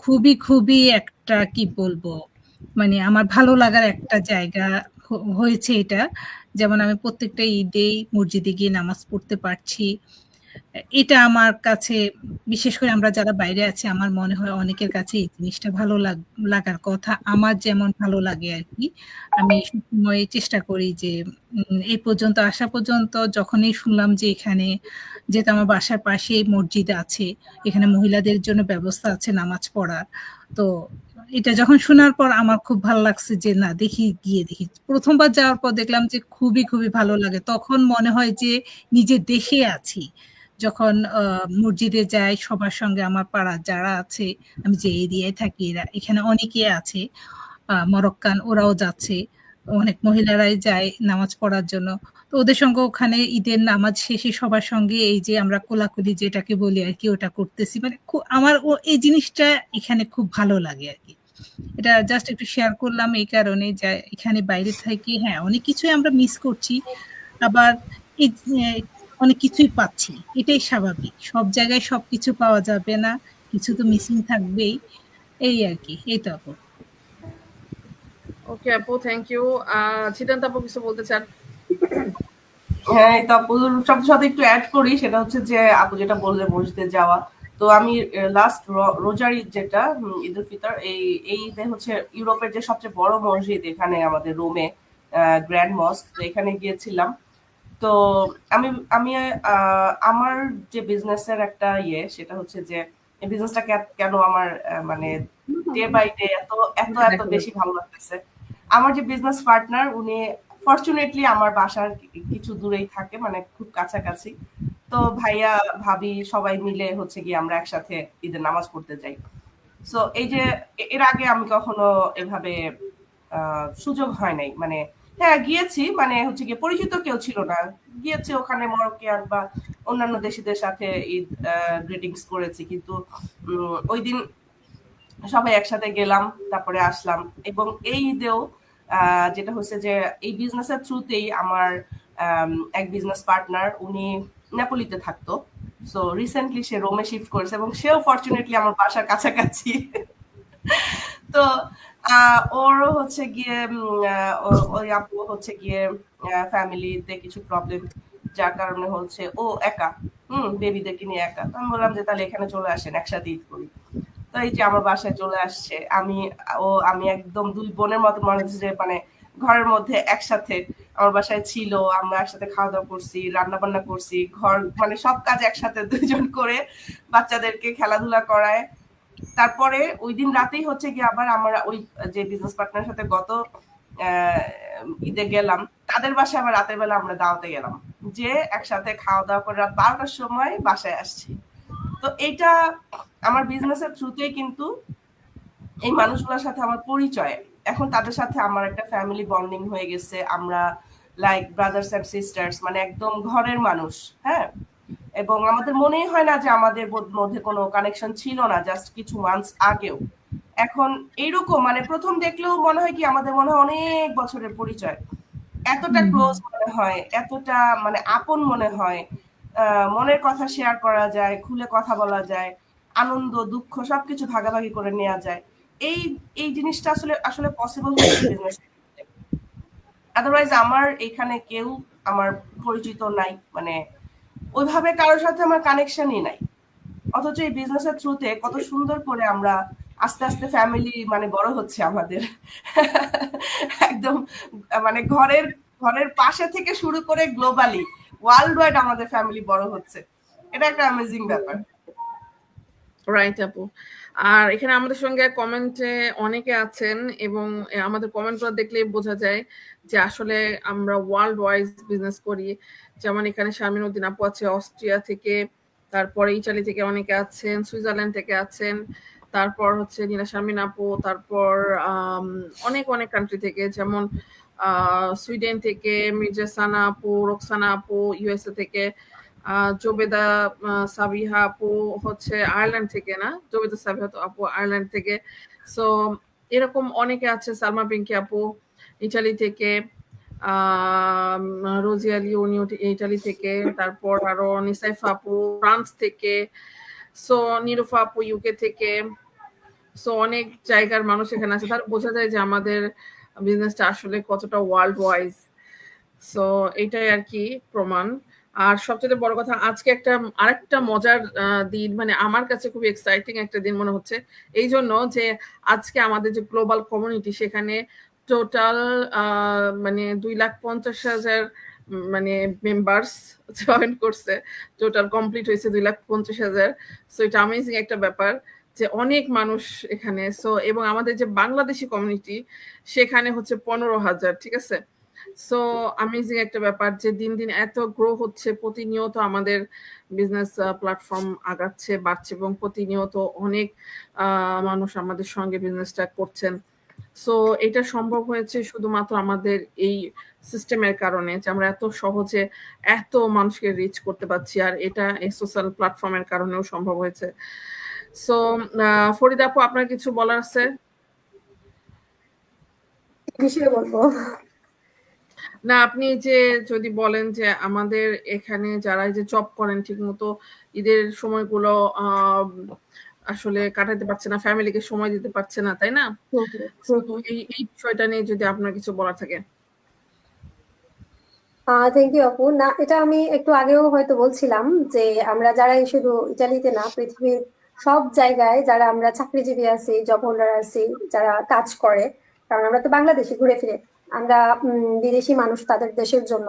খুবই খুবই একটা কি বলবো মানে আমার ভালো লাগার একটা জায়গা হয়েছে এটা। যেমন আমি প্রত্যেকটা ঈদেই মসজিদে গিয়ে নামাজ পড়তে পারছি। এটা আমার কাছে, বিশেষ করে আমরা যারা বাইরে আছি, আমার মনে হয় অনেকের কাছে এই জিনিসটা ভালো লাগার কথা। আমার যেমন ভালো লাগে আর কি। আমি সবসময় চেষ্টা করি যে এই পর্যন্ত আসা পর্যন্ত যখনই শুনলাম যে এখানে, যেহেতু আমার বাসার পাশেই মসজিদ আছে, এখানে মহিলাদের জন্য ব্যবস্থা আছে নামাজ পড়ার। তো এটা যখন শোনার পর আমার খুব ভালো লাগছে যে না দেখি, গিয়ে দেখি। প্রথমবার যাওয়ার পর দেখলাম যে খুবই খুবই ভালো লাগে। তখন মনে হয় যে নিজের দেশে আছি। যখন মসজিদে যাই সবার সঙ্গে, আমার পাড়ার যারা আছে, আমি যে এরিয়ায় থাকি এরা এখানে অনেকে আছে মরক্কান, ওরাও যাচ্ছে, অনেক মহিলারাই যায় নামাজ পড়ার জন্য। তো ওদের সঙ্গে ওখানে ঈদের নামাজ শেষে সবার সঙ্গে এই যে আমরা কোলাকুলি যেটাকে বলি আর কি, ওটা করতেছি। মানে আমার এই জিনিসটা এখানে খুব ভালো লাগে আর কি। এটা জাস্ট একটু শেয়ার করলাম এই কারণে যে এখানে বাইরে থেকে হ্যাঁ অনেক কিছুই আমরা মিস করছি, আবার এই অনেক কিছুই পাচ্ছি। এটাই স্বাভাবিক, সব জায়গায় সবকিছু পাওয়া যাবে না, কিছু তো মিসিং থাকবেই। এই আর কি, এই তো আপু। ওকে আপু, থ্যাংক ইউ। ছিটান্ত আপু কিছু বলতে চান? হ্যাঁ, তো আপুর সাথে সাথে একটু অ্যাড করি, সেটা হচ্ছে যে আপু যেটা বললে মসজিদে যাওয়া। তো আমি লাস্ট রোজার ঈদ যেটা ঈদ উল ফিতর, এই ঈদে হচ্ছে ইউরোপের যে সবচেয়ে বড় মসজিদ এখানে আমাদের রোমে, গ্র্যান্ড মস্ক, তো এখানে গিয়েছিলাম। তো আমি আমি আমার যে বিজনেসের একটা সেটা হচ্ছে যে এই বিজনেসটা কেন আমার মানে ডে বাই ডে এত এত এত বেশি ভালো লাগতেছে। আমার যে বিজনেস পার্টনার উনি ফরচুনেটলি আমার বাসার কিছু দূরেই থাকে, মানে খুব কাছাকাছি। তো ভাইয়া ভাবি সবাই মিলে হচ্ছে গিয়ে আমরা একসাথে ঈদের নামাজ পড়তে যাই। সো এই যে এর আগে আমি কখনো এভাবে সুযোগ হয় নাই, মানে হ্যাঁ গিয়েছি, মানে হচ্ছে গিয়ে পরিচিত কেউ ছিল না, গিয়েছি ওখানে মরক্কিয়ান বা অন্যান্য দেশিদের সাথে ঈদ গ্রিটিংস করেছি, কিন্তু ওই দিন সবাই একসাথে গেলাম, তারপরে আসলাম। এবং এই ঈদেও যেটা হচ্ছে যে এই বিজনেসের থ্রুতেই আমার এক বিজনেস পার্টনার, উনি নেপোলিতে থাকতো। সো রিসেন্টলি সে রোমে শিফট করেছে এবং সেও ফরচুনেটলি আমার বাসার কাছাকাছি। তো ওরও হচ্ছে গিয়ে ওই আপু হচ্ছে গিয়ে ফ্যামিলিতে কিছু প্রবলেম, যার কারণে হচ্ছে ও একা, বেবিদেরকে নিয়ে একা। তো আমি বললাম যে তাহলে এখানে চলে আসেন, একসাথে ঈদ করি। তো এই যে আমার বাসায় চলে আসছে, আমি একদম দুই বোনের মতো মনে হচ্ছে যে মানে ঘরের মধ্যে একসাথে আমার বাসায় ছিল, আমরা একসাথে খাওয়া দাওয়া করছি, রান্না বান্না করছি, ঘর মানে সব কাজ একসাথে দুইজন করে, বাচ্চাদেরকে খেলাধুলা করায়। তারপরে ওই দিন রাতেই হচ্ছে গিয়ে আবার আমরা ওই যে বিজনেস পার্টনারের সাথে গত ঈদে গেলাম, তাদের বাসায় আবার রাতের বেলা আমরা দাওয়াতে গেলাম, যে একসাথে খাওয়া দাওয়া করে রাত 12টার সময় বাসায় আসছি। তো এইটা আমার বিজনেসের থ্রুতেই কিন্তু এই মানুষগুলোর সাথে আমার পরিচয়। এখন তাদের সাথে আমার একটা ফ্যামিলি বন্ডিং হয়ে গেছে, আমরা লাইক ব্রাদার্স এন্ড সিস্টার্স, মানে একদম ঘরের মানুষ। হ্যাঁ, এবং আমাদের মনেই হয় না যে আমাদের মধ্যে কোনো কানেকশন ছিল না জাস্ট কিছু মান্থস আগেও। এখন এইরকম মানে প্রথম দেখলেও মনে হয় কি আমাদের মনে হয় অনেক বছরের পরিচয়, এতটা ক্লোজ মনে হয়, এতটা মানে আপন মনে হয়। মনের কথা শেয়ার করা যায়, খুলে কথা বলা যায়, আনন্দ দুঃখ সবকিছু ভাগাভাগি করে নেওয়া যায়। এই এই জিনিসটা আসলে আসলে পসিবল হচ্ছে বিজনেস। আদারওয়াইজ আমার এখানে কেউ আমার পরিচিত নাই, মানে ওইভাবে কারোর সাথে আমার কানেকশনই নাই। অথচ এই বিজনেসের থ্রুতে কত সুন্দর করে আমরা আস্তে আস্তে ফ্যামিলি মানে বড় হচ্ছে আমাদের। একদম মানে ঘরের ঘরের পাশে থেকে শুরু করে গ্লোবালি ওয়ার্ল্ড ওয়াইড আমাদের ফ্যামিলি বড় হচ্ছে। এটা একটা অ্যামেজিং ব্যাপার। রাইট আপু। আর এখানে আমাদের সঙ্গে কমেন্টে অনেকে আছেন এবং আমাদের কমেন্টগুলো দেখলেই বোঝা যায় যে আসলে আমরা ওয়ার্ল্ড ওয়াইজ বিজনেস করি। যেমন এখানে শারমিন উদ্দিন আপু আছে অস্ট্রিয়া থেকে, তারপরে ইটালি থেকে অনেকে আছেন, সুইজারল্যান্ড থেকে আছেন, তারপর হচ্ছে নীলা শারমিন আপু, তারপর অনেক অনেক কান্ট্রি থেকে, যেমন সুইডেন থেকে মির্জা সানা আপু, রোকসানা আপু ইউএসএ থেকে, জোবেদা সাবিহা আপু হচ্ছে আয়ারল্যান্ড থেকে, না জোবেদা সাবিহা আপু আয়ারল্যান্ড থেকে। সো এরকম অনেকে আছে, সালমা পিঙ্কি আপু ইটালি থেকে, রোজিয়া লিওনি ইটালি থেকে, তারপর আরো নিসাইফা আপু ফ্রান্স থেকে, সো নিরুফা আপু ইউকে থেকে। সো অনেক জায়গার মানুষ এখানে আছে, তার বোঝা যায় যে আমাদের বিজনেসটা আসলে কতটা ওয়ার্ল্ড ওয়াইজ। সো এটাই আর কি প্রমাণ। আর সবচেয়ে বড় কথা, আজকে আরেকটা মজার দিন, মানে আমার কাছে খুবই এক্সাইটিং একটা দিন মনে হচ্ছে, এই জন্য যে আজকে আমাদের যে গ্লোবাল কমিউনিটি সেখানে টোটাল মানে 2,50,000 মানে মেম্বার্স জয়েন করছে, টোটাল কমপ্লিট হয়েছে 2,50,000। সো এটা অ্যামেজিং একটা ব্যাপার যে অনেক মানুষ এখানে। সো এবং আমাদের যে বাংলাদেশি কমিউনিটি সেখানে হচ্ছে 15,000, ঠিক আছে। সো অ্যামেজিং একটা ব্যাপার যে দিন দিন এত গ্রো হচ্ছে, প্রতিনিয়ত আমাদের বিজনেস প্ল্যাটফর্ম আগাচ্ছে, বাড়ছে, এবং প্রতিনিয়ত অনেক মানুষ আমাদের সঙ্গে বিজনেসটা করছেন। সো এটা সম্ভব হয়েছে শুধুমাত্র আমাদের এই সিস্টেমের কারণে, যে আমরা এত সহজে এত মানুষকে রিচ করতে পারছি, আর এটা এই সোশ্যাল প্ল্যাটফর্মের কারণেও সম্ভব হয়েছে। সো ফরিদা আপু, আপনার কিছু বলার আছে? বিষয়ে বলবো। না, আপনি যে যদি বলেন যে আমাদের এখানে যারা এই যে জব করেন ঠিক মতো ঈদের সময়গুলো আসলে কাটাতে পারছে না, ফ্যামিলিকে সময় দিতে পারছে না, তাই না? এই বিষয়টা নিয়ে যদি আপনার কিছু বলার থাকে। থ্যাংক ইউ আপু। না, এটা আমি একটু আগেও হয়তো বলছিলাম যে আমরা যারা শুধু ইটালিতে না, পৃথিবীর সব জায়গায় যারা আমরা চাকরিজীবী আছি, জব হোল্ডার আছি, যারা কাজ করে, কারণ আমরা তো বাংলাদেশে ঘুরে ফিরে, আমরা বিদেশি মানুষ তাদের দেশের জন্য।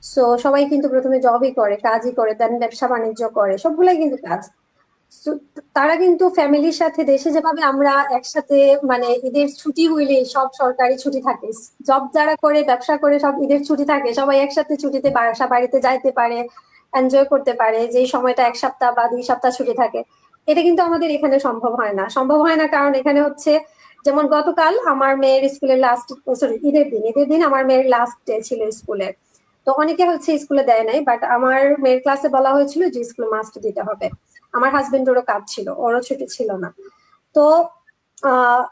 সো সবাই কিন্তু প্রথমে জবই করে, কাজই করে, দেন ব্যবসা বাণিজ্য করে, সবগুলাই কিন্তু কাজ। So, তারা কিন্তু ফ্যামিলির সাথে দেশে যেভাবে আমরা একসাথে মানে ঈদের ছুটি হইলে সব সরকারি ছুটি থাকে, জব যারা করে, ব্যবসা করে, সব ঈদের ছুটি থাকে, সবাই একসাথে ছুটিতে বাসা বাড়িতে যাইতে পারে, এনজয় করতে পারে, যে সময়টা 1 সপ্তাহ বা 2 সপ্তাহ ছুটি থাকে। এটা কিন্তু আমাদের এখানে সম্ভব হয় না। সম্ভব হয় না কারণ এখানে হচ্ছে, যেমন গতকাল আমার মেয়ের স্কুলের লাস্ট, সরি ঈদের দিন আমার মেয়ের লাস্ট ডে ছিল স্কুলের। তো অনেকে হচ্ছে স্কুলে দেয় নাই, বাট আমার মেয়ের ক্লাসে বলা হয়েছিল যে স্কুলে মাস্ট দিতে হবে। আমার হাজবেন্ডেরও কাজ ছিল, ওরও ছুটি ছিল না। তো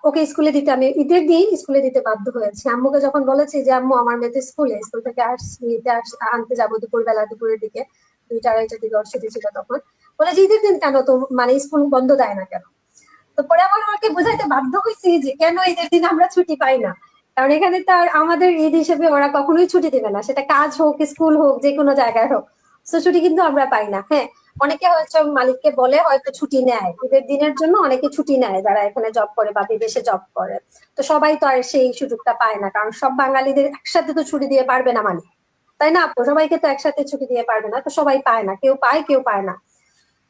ওকে স্কুলে দিতে, আমি ঈদের দিন স্কুলে দিতে বাধ্য হয়েছি। আম্মুকে যখন বলেছি যে আম্মু আমার মেয়ে তো স্কুল থেকে আনতে যাবো দুপুরের দিকে, 2টা-2:30টার দিকে ওর ছুটি ছিল তখন, বলে যে ঈদের দিন কেন তো মানে স্কুল বন্ধ দেয় না কেন? তো পরে আমার ওকে বুঝাইতে বাধ্য হয়েছি যে কেন ঈদের দিন আমরা ছুটি পাই না, কারণ এখানে তার আমাদের ঈদ হিসেবে ওরা কখনোই ছুটি দেবে না, সেটা কাজ হোক, স্কুল হোক, যে কোনো জায়গায় হোক। তো ছুটি কিন্তু আমরা পাই না। হ্যাঁ, অনেকে হয়তো মালিককে বলে হয়তো ছুটি নেয় ঈদের দিনের জন্য, অনেকে ছুটি নেয় যারা এখানে জব করে বা বিদেশে জব করে। তো সবাই তো আর সেই সুযোগটা পায় না, কারণ সব বাঙালিদের একসাথে তো ছুটি দিয়ে পারবে না মালিক, তাই না আপু? সবাইকে তো একসাথে ছুটি দিয়ে পারবে না, তো সবাই পায় না, কেউ পায় কেউ পায় না।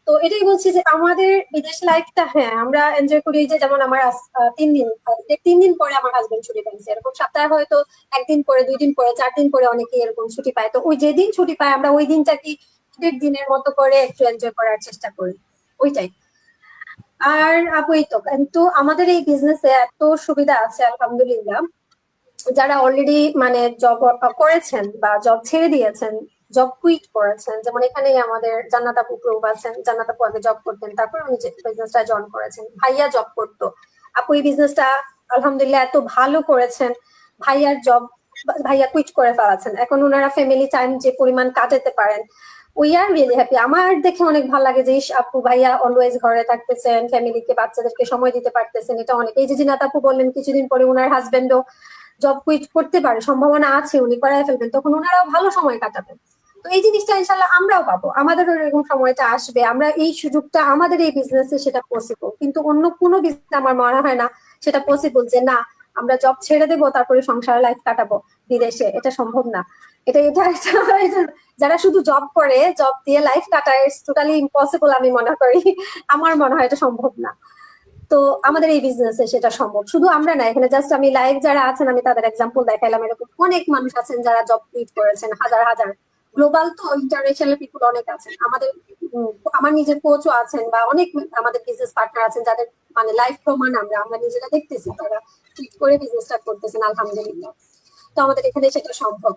তো এটাই বলছি যে আমাদের বিদেশ লাইফটা, হ্যাঁ আমরা এনজয় করি, যে যেমন আমার 3 দিন পরে আমার হাজবেন্ড ছুটি পাইছে, এরকম সপ্তাহে হয়তো 1 দিন পরে, 2 দিন পরে, 4 দিন পরে অনেকে এরকম ছুটি পায়। তো ওই যেদিন ছুটি পায় আমরা ওই দিনটাকে ঈদের দিনের মতো করে একটু এনজয় করার চেষ্টা করি, ওইটাই। আর আপু এই তো, কিন্তু আমাদের এই বিজনেসে এত সুবিধা আছে আলহামদুলিল্লাহ। যারা অলরেডি মানে জব করেছেন বা জব ছেড়ে দিয়েছেন, জব কুইট করেছেন, যেমন এখানে আমাদের জান্নাত আপু প্রুভ আছেন, জান্নাত আপু আগে জব করতেন, তারপর উনি বিজনেসটা জয়েন করেছেন। ভাইয়া জব করতো, আপু এই বিজনেসটা আলহামদুলিল্লাহ এত ভালো করেছেন, ভাইয়া কুইট করে ফেলাছেন, এখন ওনারা ফ্যামিলি টাইম যে পরিমাণ কাটাতে পারেন, উই আর রিয়েলি হ্যাপি। আমার দেখে অনেক ভালো লাগে যে আপু ভাইয়া অলওয়েজ ঘরে থাকতেছেন, ফ্যামিলিকে, বাচ্চাদেরকে সময় দিতে পারতেছেন, এটা অনেক। এই যে জিনাত আপু বললেন কিছুদিন পরে ওনার হাজবেন্ডও জব কুইট করতে পারে, সম্ভাবনা আছে উনি করাই ফেলবেন, তখন ওনারাও ভালো সময় কাটাবেন। তো এই জিনিসটা ইনশাল্লাহ আমরাও পাবো, আমাদেরও এরকম সময়টা আসবে, আমরা এই সুযোগটা আমাদের এই বিজনেসে সেটা পসিবল, কিন্তু অন্য কোনো বিজনেস আমার মনে হয় না সেটা পসিবল যে না আমরা জব ছেড়ে দেবো তারপরে সংসার লাইফ কাটাবো বিদেশে, এটা সম্ভব না। এটা যারা শুধু জব করে, জব দিয়ে লাইফ কাটায়, টোটালি ইম্পসিবল আমি মনে করি, আমার মনে হয় এটা সম্ভব না। তো আমাদের এই বিজনেসে সেটা সম্ভব। শুধু আমরা না, এখানে জাস্ট আমি লাইভ যারা আছেন আমি তাদের এক্সাম্পল দেখাইলাম, এরকম অনেক মানুষ আছেন যারা জব কুইট করেছেন, হাজার হাজার। গ্লোবাল তো ইন্টারন্যাশনাল পিপল অনেক আছেন, আমাদের আমার নিজের কোচও আছেন, বা অনেক আমাদের বিজনেস পার্টনার আছেন যাদের মানে লাইফ প্রমাণ আমরা নিজেরা দেখতেছি, তারা কুইট করে বিজনেসটা করতেছেন আলহামদুলিল্লাহ। তো তো আমাদের এখানে সেটা সম্ভব।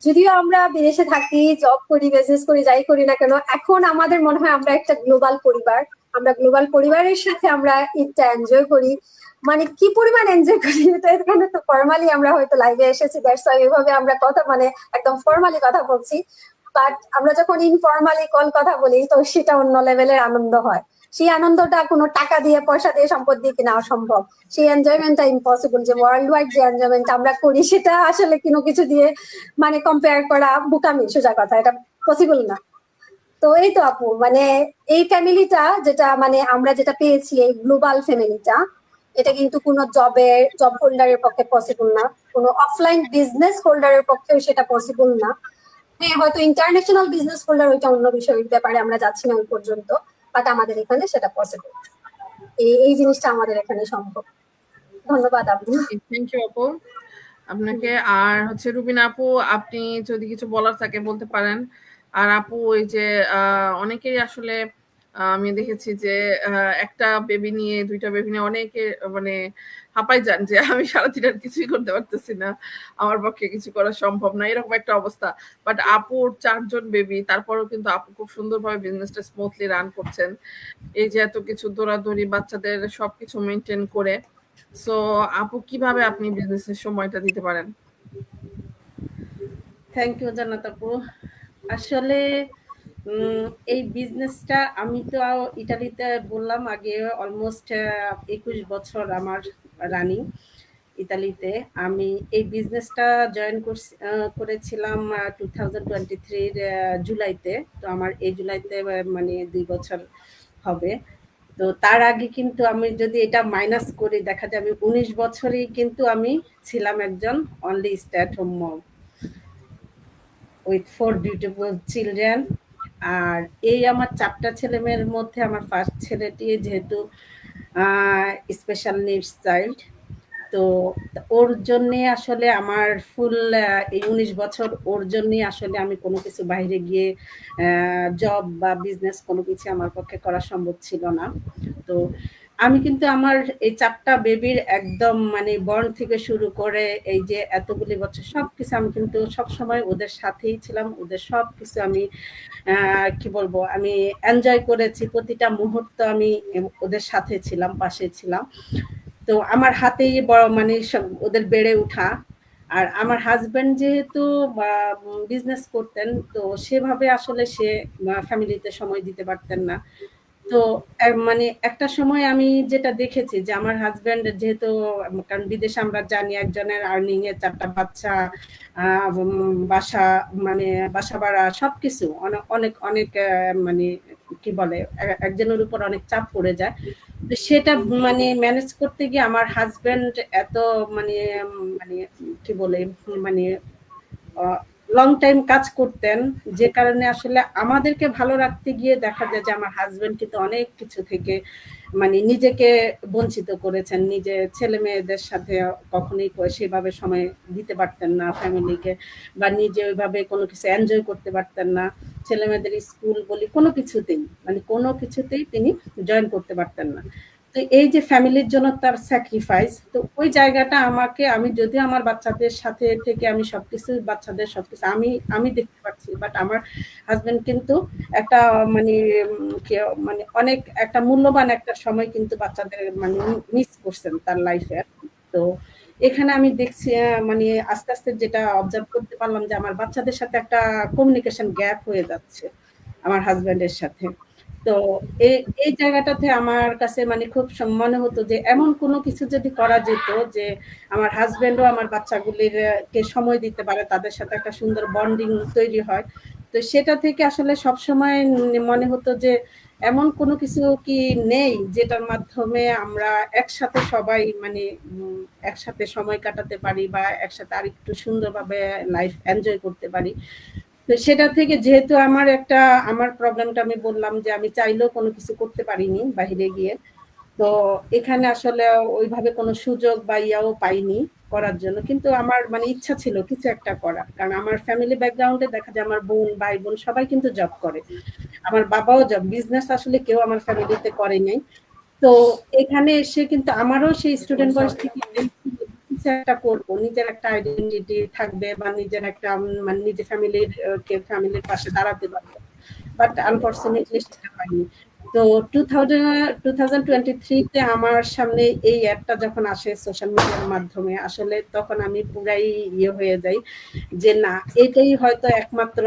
যদিও আমরা বিদেশে থাকি, জব করি, বিজনেস করি, যাই করি না কেন, এখন আমাদের মনে হয় আমরা একটা গ্লোবাল পরিবার। আমরা গ্লোবাল পরিবারের সাথে আমরা ঈদটা এনজয় করি। মানে কি পরিমাণ এনজয় করি এটা এখানে তো ফর্মালি আমরা হয়তো লাইভে এসেছি, দ্যাটস ওয়াই এভাবে আমরা কথা মানে একদম ফর্মালি কথা বলছি। বাট আমরা যখন ইনফর্মালি কথা বলি তো সেটা অন্য লেভেলের আনন্দ হয়। সেই আনন্দটা কোনো টাকা দিয়ে, পয়সা দিয়ে, সম্পদ দিয়ে কিনা অসম্ভব। সেই এনজয়মেন্টটা ইম্পসিবল, যে ওয়ার্ল্ড ওয়াইড যে এনজয়মেন্ট আমরা করি সেটা আসলে কোনো কিছু দিয়ে মানে কম্পেয়ার করা বোকামি, সোজা কথা, এটা পসিবল না। তো এই তো আপু, মানে এই ফ্যামিলিটা যেটা মানে আমরা যেটা পেয়েছি, এই গ্লোবাল ফ্যামিলিটা, এটা কিন্তু কোনো জব হোল্ডারের পক্ষে পসিবল না, কোনো অফলাইন বিজনেস হোল্ডারের পক্ষেও সেটা পসিবল না। হ্যাঁ, হয়তো ইন্টারন্যাশনাল বিজনেস হোল্ডার ওইটা অন্য বিষয়ের ব্যাপারে আমরা যাচ্ছি না ওই পর্যন্ত, বাট আমাদের এখানে সেটা পসিবল। এই জিনিসটা আমাদের এখানে সম্ভব। ধন্যবাদ আপু। থ্যাংক ইউ আপু আপনাকে। আর হচ্ছে রুবিনা আপু, আপনি যদি কিছু বলার থাকে বলতে পারেন। আর আপু, ওই যে অনেকেই আসলে আমি দেখেছি যে একটা বেবি নিয়ে, দুইটা বেবি নিয়ে অনেকে মানে হাঁপাই যান যে আমি সারাদিন আর কিছুই করতে পারতেছি না, আমার পক্ষে কিছু করা সম্ভব না, এরকম একটা অবস্থা। বাট আপুর 4 জন বেবি, তারপরেও কিন্তু আপু খুব সুন্দরভাবে বিজনেসটা স্মুথলি রান করছেন। এই যে এত কিছু দৌড়াদৌড়ি, বাচ্চাদের সবকিছু মেনটেন করে। সো আপু, কিভাবে আপনি বিজনেসের সময়টা দিতে পারেন? থ্যাংক ইউ জান্নাত আপু। আসলে এই বিজনেসটা আমি তো ইটালিতে বললাম আগে, অলমোস্ট 21 বছর আমার রানিং ইতালিতে। আমি এই বিজনেসটা জয়েন করেছিলাম 2023 জুলাইতে। তো আমার এই জুলাইতে মানে 2 বছর হবে। তো তার আগে কিন্তু আমি যদি এটা মাইনাস করি, দেখা যায় আমি 19 বছরই কিন্তু আমি ছিলাম একজন only stay at home mom with 4 beautiful children. আর এই আমার 4টা ছেলে মেয়ের মধ্যে আমার ফার্স্ট ছেলেটি যেহেতু স্পেশাল নিডস চাইল্ড, তো ওর জন্যে আসলে আমার ফুল এই 19 বছর ওর জন্যে আসলে আমি কোনো কিছু বাইরে গিয়ে জব বা বিজনেস কোনো কিছু আমার পক্ষে করা সম্ভব ছিল না। তো আমি কিন্তু আমার এই 4টা বেবির একদম মানে বর্ন থেকে শুরু করে এই যে এতগুলি বছর সবকিছু আমি কিন্তু সবসময় ওদের সাথেই ছিলাম। ওদের সবকিছু আমি কি বলবো, আমি এনজয় করেছি, প্রতিটা মুহূর্ত আমি ওদের সাথে ছিলাম, পাশে ছিলাম। তো আমার হাতেই বড় মানে সব ওদের বেড়ে ওঠা। আর আমার হাজবেন্ড যেহেতু বিজনেস করতেন, তো সেভাবে আসলে সে ফ্যামিলিতে সময় দিতে পারতেন না। তো মানে একটা সময় আমি যেটা দেখেছি যে আমার হাজবেন্ড যেহেতু, কারণ বিদেশে আমরা জানি একজনের আর্নিং এ 4টা বাচ্চা, বাসা মানে বাসা ভাড়া সবকিছু অনেক অনেক অনেক মানে কি বলে একজনের উপর অনেক চাপ পড়ে যায়। তো সেটা মানে ম্যানেজ করতে গিয়ে আমার হাজবেন্ড এত মানে মানে কি বলে মানে লং টাইম কাজ করতেন, যে কারণে আসলে আমাদেরকে ভালো রাখতে গিয়ে দেখা যায় যে আমার হাজবেন্ড কিন্তু অনেক কিছু থেকে মানে নিজেকে বঞ্চিত করেছেন। নিজে ছেলে মেয়েদের সাথে কখনোই সেভাবে সময় দিতে পারতেন না ফ্যামিলিকে, বা নিজে ওইভাবে কোনো কিছু এনজয় করতে পারতেন না। ছেলে মেয়েদের স্কুল বলি কোনো কিছুতেই মানে কোনো কিছুতেই তিনি জয়েন করতে পারতেন না। তো এই যে ফ্যামিলির জন্য তার স্যাক্রিফাইস, তো ওই জায়গাটা আমাকে, আমি যদিও আমার বাচ্চাদের সাথে থেকে আমি সবকিছু বাচ্চাদের সবকিছু আমি দেখতে পাচ্ছি, বাট আমার হাজবেন্ড কিন্তু একটা মানে মানে অনেক একটা মূল্যবান একটা সময় কিন্তু বাচ্চাদের মানে মিস করছেন তার লাইফে। তো এখানে আমি দেখছি মানে আস্তে আস্তে যেটা অবজার্ভ করতে পারলাম যে আমার বাচ্চাদের সাথে একটা কমিউনিকেশন গ্যাপ হয়ে যাচ্ছে আমার হাজবেন্ডের সাথে। তো এই জায়গাটাতে আমার কাছে মানে খুব মনে হতো যে এমন কোনো কিছু যদি করা যেত যে আমার হাজবেন্ডও আমার বাচ্চাগুলির কে সময় দিতে পারে, তাদের সাথে একটা সুন্দর বন্ডিং তৈরি হয়। তো সেটা থেকে আসলে সবসময় মনে হতো যে এমন কোনো কিছু কি নেই যেটার মাধ্যমে আমরা একসাথে সবাই মানে একসাথে সময় কাটাতে পারি বা একসাথে আরেকটু সুন্দরভাবে লাইফ এনজয় করতে পারি। তো সেটা থেকে যেহেতু আমার প্রবলেমটা আমি বললাম যে আমি চাইলেও কোনো কিছু করতে পারিনি বাইরে গিয়ে। তো এখানে আসলে ওইভাবে কোনো সুযোগ বা ইয়াও পাইনি করার জন্য, কিন্তু আমার মানে ইচ্ছা ছিল কিছু একটা করার। কারণ আমার ফ্যামিলি ব্যাকগ্রাউন্ডে দেখা যায় আমার বোন, ভাই বোন সবাই কিন্তু জব করে, আমার বাবাও জব, বিজনেস আসলে কেউ আমার ফ্যামিলিতে করে নাই। তো এখানে এসে কিন্তু আমারও সেই স্টুডেন্ট বয়স থেকে কিছু একটা করব, নিজের একটা আইডেন্টিটি থাকবে বা নিজের একটা মানে নিজের ফ্যামিলির পাশে দাঁড়াতে পারবো, বাট আনফরচুনেটলি সেটা হয়নি। তো 2023 তে আমার সামনে এই অ্যাডটা যখন আসে সোশ্যাল মিডিয়ার মাধ্যমে, আসলে তখন আমি পুরাই ইয়ে হয়ে যাই যে না, এটাই হয়তো একমাত্র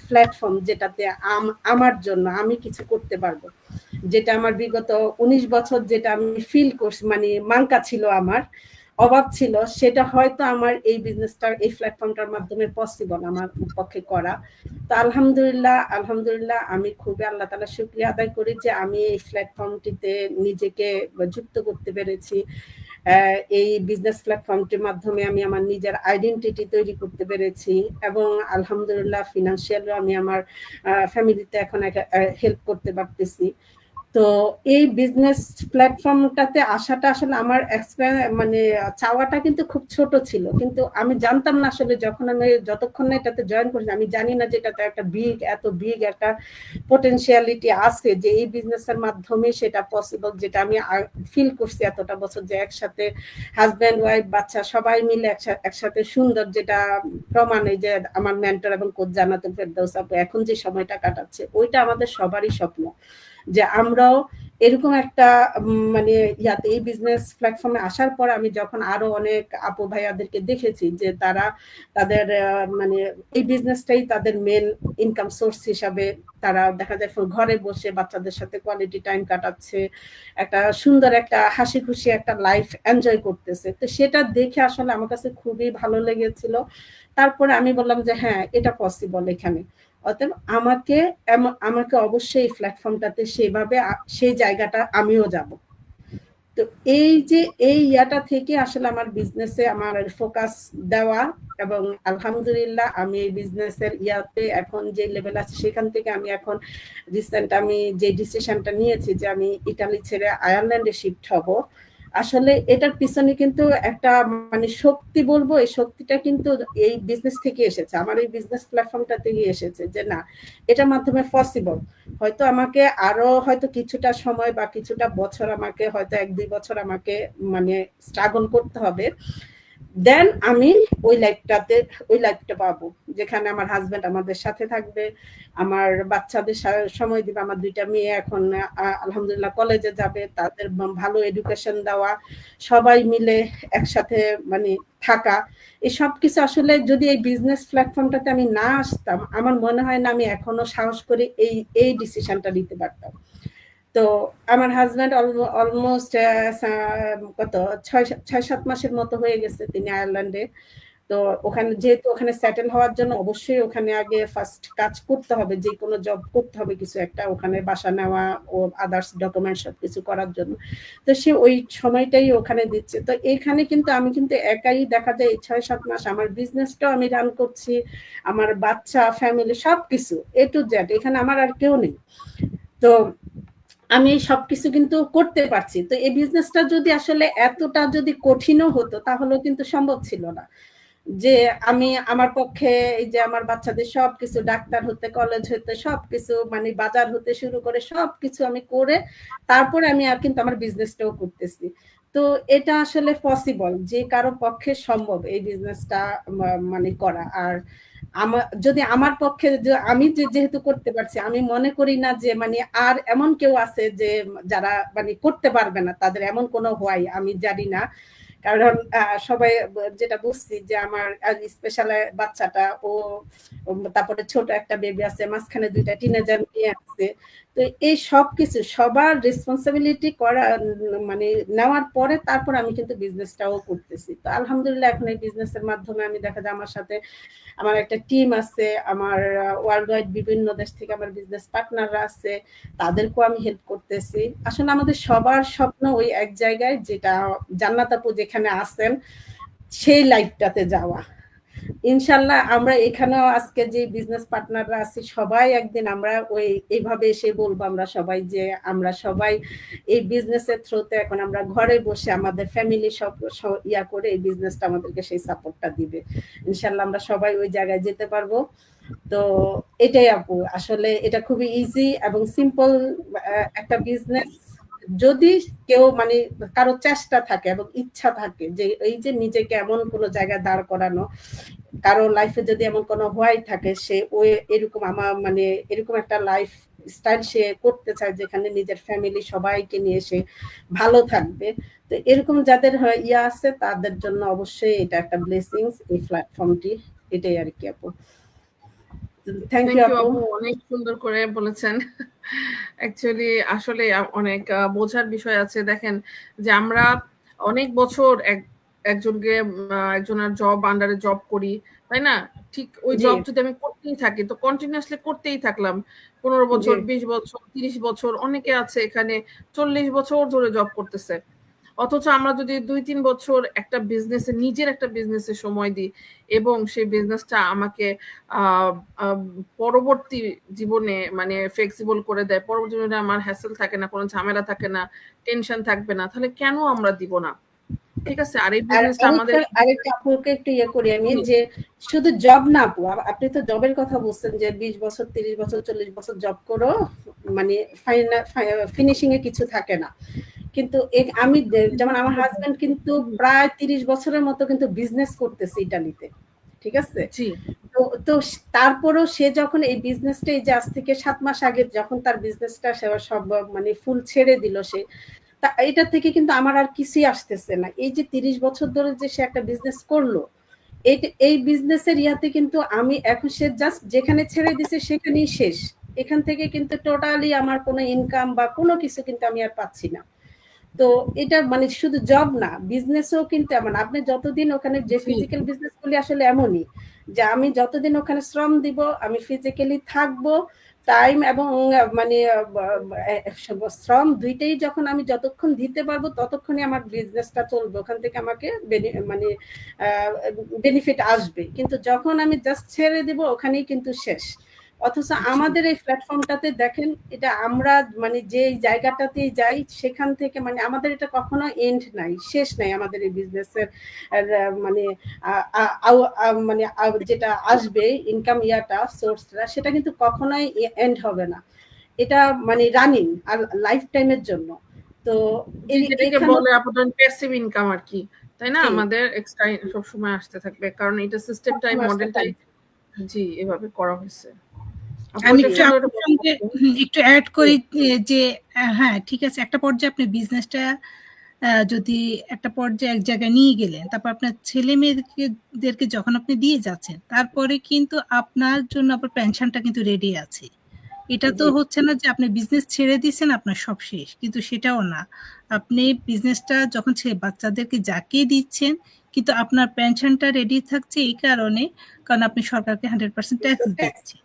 প্ল্যাটফর্ম যেটাতে আমার জন্য আমি কিছু করতে পারবো, যেটা আমার বিগত 19 বছর যেটা আমি ফিল করছি, মানে মাঙ্কা ছিল, আমার অভাব ছিল, সেটা হয়তো আমার এই বিজনেসটার এই প্ল্যাটফর্মটার মাধ্যমে পসিবল আমার পক্ষে করা। তো আলহামদুলিল্লাহ আমি খুবই আল্লাহ তাআলার শুকরিয়া আদায় করি যে আমি এই প্ল্যাটফর্মটিতে নিজেকে যুক্ত করতে পেরেছি। এই বিজনেস প্ল্যাটফর্মটির মাধ্যমে আমি আমার নিজের আইডেন্টিটি তৈরি করতে পেরেছি, এবং আলহামদুলিল্লাহ ফিনান্সিয়ালি আমি আমার ফ্যামিলিতে এখন হেল্প করতে পারতেছি। তো এই বিজনেস প্ল্যাটফর্মটাতে আসাটা আসলে আমার মানে চাওয়াটা কিন্তু খুব ছোট ছিল, কিন্তু আমি জানতাম না আসলে, যতক্ষণ না এটাতে জয়েন করেছি আমি জানি না যে এটাতে এত বিগ একটা পোটেনশিয়ালিটি আছে, যে এই বিজনেসের মাধ্যমে সেটা পসিবল, যেটা আমি ফিল করছি এতটা বছর, যে একসাথে হাজব্যান্ড ওয়াইফ বাচ্চা সবাই মিলে একসাথে সুন্দর, যেটা প্রমাণ এই যে আমার মেন্টর এবং কোচ জান্নাতুল ফেরদৌস আপু এখন যে সময়টা কাটাচ্ছে, ওইটা আমাদের সবারই স্বপ্ন যে আমরাও এরকম একটা মানে ইয়াতে এই বিজনেস প্ল্যাটফর্মে আসার পর আমি যখন আরো অনেক আপু ভাইয়াদেরকে দেখেছি যে তারা তাদের মানে এই বিজনেসটাই তাদের মেন ইনকাম সোর্স হিসাবে, তারা দেখা যায় ঘরে বসে বাচ্চাদের সাথে কোয়ালিটি টাইম কাটাচ্ছে, একটা সুন্দর একটা হাসি খুশি একটা লাইফ এনজয় করতেছে। তো সেটা দেখে আসলে আমার কাছে খুবই ভালো লেগেছিল। তারপরে আমি বললাম যে হ্যাঁ, এটা পসিবল এখানে, অতএব আমাকে অবশ্যই এই প্ল্যাটফর্মটাতে সেভাবে সেই জায়গাটা আমিও যাব। তো এই যে এই ইয়াটা থেকে আসলে আমার বিজনেসে আমার ফোকাস দেওয়া, এবং আলহামদুলিল্লাহ আমি এই বিজনেসের ইয়াতে এখন যে লেভেল আছে সেখান থেকে আমি এখন রিসেন্ট আমি যে ডিসিশনটা নিয়েছি যে আমি ইতালি ছেড়ে আয়ারল্যান্ডে শিফট হব, আসলে এটার পিছনে কিন্তু একটা মানে শক্তি বলবো, এই শক্তিটা কিন্তু এই বিজনেস থেকে এসেছে, আমার এই বিজনেস প্ল্যাটফর্মটা থেকে এসেছে, যে না, এটার মাধ্যমে পসিবল। হয়তো আমাকে আরো হয়তো কিছুটা সময় বা কিছুটা বছর, আমাকে হয়তো 1-2 বছর আমাকে মানে স্ট্রাগল করতে হবে, দেন আমি ওই লাইফটা পাবো, যেখানে আমার হাজবেন্ড আমাদের সাথে থাকবে, আমার বাচ্চাদের সময় দিবে, আমার 2টা মেয়ে এখন আলহামদুলিল্লাহ কলেজে যাবে, তাদের ভালো এডুকেশন দেওয়া, সবাই মিলে একসাথে মানে থাকা, এই সব কিছু আসলে যদি এই বিজনেস প্ল্যাটফর্মটাতে আমি না আসতাম, আমার মনে হয় না আমি এখনো সাহস করে এই ডিসিশনটা নিতে পারতাম। তো আমার হাজব্যান্ড অলমোস্ট কত 6-7 মাসের মতো হয়ে গেছে তিনি আয়ারল্যান্ডে। তো ওখানে যেহেতু ওখানে সেটেল হওয়ার জন্য অবশ্যই ওখানে আগে ফার্স্ট কাজ করতে হবে, যে কোনো জব করতে হবে কিছু একটা, ওখানে বাসা নেওয়া ও আদার্স ডকুমেন্ট সবকিছু করার জন্য। তো সে ওই সময়টাই ওখানে দিচ্ছে। তো এখানে কিন্তু আমি কিন্তু একাই দেখা যায় এই 6-7 মাস আমার বিজনেসটাও আমি রান করছি, আমার বাচ্চা ফ্যামিলি সবকিছু A to Z, এখানে আমার আর কেউ নেই। তো আমি সবকিছু কিন্তু করতে পারছি। তো এই বিজনেসটা যদি আসলে এতটা যদি কঠিনও হতো তাহলেও কিন্তু সম্ভব ছিল না, যে আমি আমার পক্ষে এই যে আমার বাচ্চাদের সবকিছু, ডাক্তার হতে কলেজ হতে সবকিছু, মানে বাজার হতে শুরু করে সবকিছু আমি করে তারপরে আমি আর কিন্তু আমার বিজনেসটাও করতেছি। তো এটা আসলে পসিবল, যে কারো পক্ষে সম্ভব এই বিজনেসটা মানে করা। আর যদি আমার পক্ষে, আমি যেহেতু করতে পারছি, আমি মনে করি না যে মানে আর এমন কেউ আছে যে যারা মানে করতে পারবে না, তাদের এমন কোনো হয় আমি জানি না। কারণ সবাই যেটা বুঝছি যে আমার স্পেশাল বাচ্চাটা, ও তারপরে ছোট একটা বেবি আছে, মাঝখানে 2টা টিনেজার মেয়ে আছে। তো এই সব কিছু সবার রেসপন্সিবিলিটি করা মানে নেওয়ার পরে তারপর আমি কিন্তু বিজনেসটাও করতেছি। তো আলহামদুলিল্লাহ এখন এই বিজনেসের মাধ্যমে আমি দেখা যায় আমার সাথে আমার একটা টিম আছে, আমার ওয়ার্ল্ড ওয়াইড বিভিন্ন দেশ থেকে আমার বিজনেস পার্টনাররা আছে, তাদেরকেও আমি হেল্প করতেছি। আসলে আমাদের সবার স্বপ্ন ওই এক জায়গায়, যেটা জান্নাত আপু যেখানে আছেন সেই লাইফটাতে যাওয়া। ইনশাল্লাহ আমরা এখানেও আজকে যে বিজনেস পার্টনাররা আছি সবাই একদিন আমরা এইভাবে এসে বলবো আমরা সবাই, যে আমরা সবাই এই বিজনেসের থ্রুতে এখন আমরা ঘরে বসে আমাদের ফ্যামিলি সব ইয়া করে এই বিজনেসটা আমাদেরকে সেই সাপোর্টটা দিবে। ইনশাল্লাহ আমরা সবাই ওই জায়গায় যেতে পারবো। তো এটাই আপু, আসলে এটা খুবই ইজি এবং সিম্পল একটা বিজনেস, যদি কেউ মানে কারো চেষ্টা থাকে এবং ইচ্ছা থাকে যে এই যে নিজেকে এমন কোনো জায়গায় দাঁড় করানো, কারো লাইফে যদি এমন কোনো হোয়াই থাকে, সে ওই এরকম আমার মানে এরকম একটা লাইফ স্টাইল সে করতে চায় যেখানে নিজের ফ্যামিলি সবাইকে নিয়ে সে ভালো থাকবে, তো এরকম যাদের ইয়া আছে তাদের জন্য অবশ্যই এটা একটা ব্লেসিংস এই প্ল্যাটফর্মটি। এটাই আর কি আপু। থ্যাংক থ্যাংক ইউ ইউ আপু। আপু, অনেক সুন্দর করে বলেছেন। অ্যাকচুয়ালি আসলে অনেক বোঝার বিষয় আছে। দেখেন যে আমরা অনেক বছর একজনকে একজনের জব আন্ডারে জব করি, তাই না? ঠিক ওই জি জব যদি আমি করতেই থাকি তো কন্টিনিউয়াসলি করতেই থাকলাম 15 জি বছর, 20 বছর, 30 বছর, অনেকে আছে এখানে 40 বছর ধরে জব করতেছে। অথচ আমরা যদি 2-3 বছর একটা বিজনেসে, নিজের একটা বিজনেসে সময় দিই এবং সেই বিজনেসটা আমাকে আহ, আহ, পরবর্তী জীবনে মানে ফ্লেক্সিবল করে দেয়, পরবর্তী জীবনে আমার হ্যাসেল থাকে না, কোনো ঝামেলা থাকে না, টেনশন থাকবে না, তাহলে কেন আমরা দিব না? ঠিক আছে। আর এই আর বিজনেসটা আমাদের আরেকটা আপুকে একটু ইয়ে করি আমি, যে শুধু জব না আপু, আপনি তো জবের কথা বলছেন যে 20 বছর 30 বছর 40 বছর জব করো মানে ফিনিশিং এ কিছু থাকে না, কিন্তু আমি যেমন আমার হাজবেন্ড কিন্তু প্রায় 30 বছরের মতো কিন্তু বিজনেস করতেছে ইটালিতে, ঠিক আছে? জি তো তো তারপরও সে যখন এই বিজনেসটা, এই যে আজ থেকে 7 মাস আগে যখন তার বিজনেসটা সব মানে ফুল ছেড়ে দিল, সে এটা থেকে কিন্তু আমার আর কিছুই আসতেছে না। এই যে 30 বছর ধরে যে সে একটা বিজনেস করলো, এই বিজনেসের ইয়াতে কিন্তু আমি এখন, সে জাস্ট যেখানে ছেড়ে দিছে সেখানেই শেষ, এখান থেকে কিন্তু টোটালি আমার কোনো ইনকাম বা কোনো কিছু কিন্তু আমি আর পাচ্ছি না। তো এটা মানে শুধু জব না, বিজনেসও কিন্তু এমন, আপনি যতদিন ওখানে যে ফিজিক্যাল বিজনেস গুলি আসলে এমনই, যে আমি যতদিন ওখানে শ্রম দিব, আমি ফিজিক্যালি থাকবো, টাইম এবং মানে শ্রম দুইটাই যখন আমি যতক্ষণ দিতে পারবো ততক্ষণই আমার বিজনেসটা চলবে, ওখান থেকে আমাকে মানে বেনিফিট আসবে। কিন্তু যখন আমি জাস্ট ছেড়ে দিব ওখানেই কিন্তু শেষ। অথচ আমাদের এই প্ল্যাটফর্মটাতে দেখেন, এটা আমরা মানে যে জায়গাটাতে যাই সেখান থেকে মানে আমাদের এটা কখনো এন্ড নাই, শেষ নাই আমাদের এই বিজনেসের মানে মানে যেটা আসবে ইনকাম ইয়াটা সোর্সটা, সেটা কিন্তু কখনোই এন্ড হবে না, এটা মানে রানিং আর লাইফ টাইমের জন্য। তো যেটাকে এখানে বলে আপনার প্যাসিভ ইনকাম আর কি, তাই না? আমাদের এক্সট্রা সব সময় আসতে থাকবে, কারণ এটা সিস্টেমটাই, মডেলটাই জি এভাবে করা হয়েছে। আমি একটু আপনার সঙ্গে একটু অ্যাড করি যে হ্যাঁ ঠিক আছে, একটা পর্যায়ে আপনি বিজনেসটা যদি একটা পর্যায়ে এক জায়গায় নিয়ে গেলেন, তারপর আপনার ছেলে মেয়েদেরকে যখন আপনি দিয়ে যাচ্ছেন, তারপরে কিন্তু আপনার জন্য আপনার পেনশনটা কিন্তু রেডি আছে। এটা তো হচ্ছে না যে আপনি বিজনেস ছেড়ে দিয়েছেন আপনার সব শেষ, কিন্তু সেটাও না। আপনি বিজনেসটা যখন বাচ্চাদেরকে যাকে দিচ্ছেন, কিন্তু আপনার পেনশনটা রেডি থাকছে এই কারণে, কারণ আপনি সরকারকে 100% ট্যাক্স দিচ্ছেন,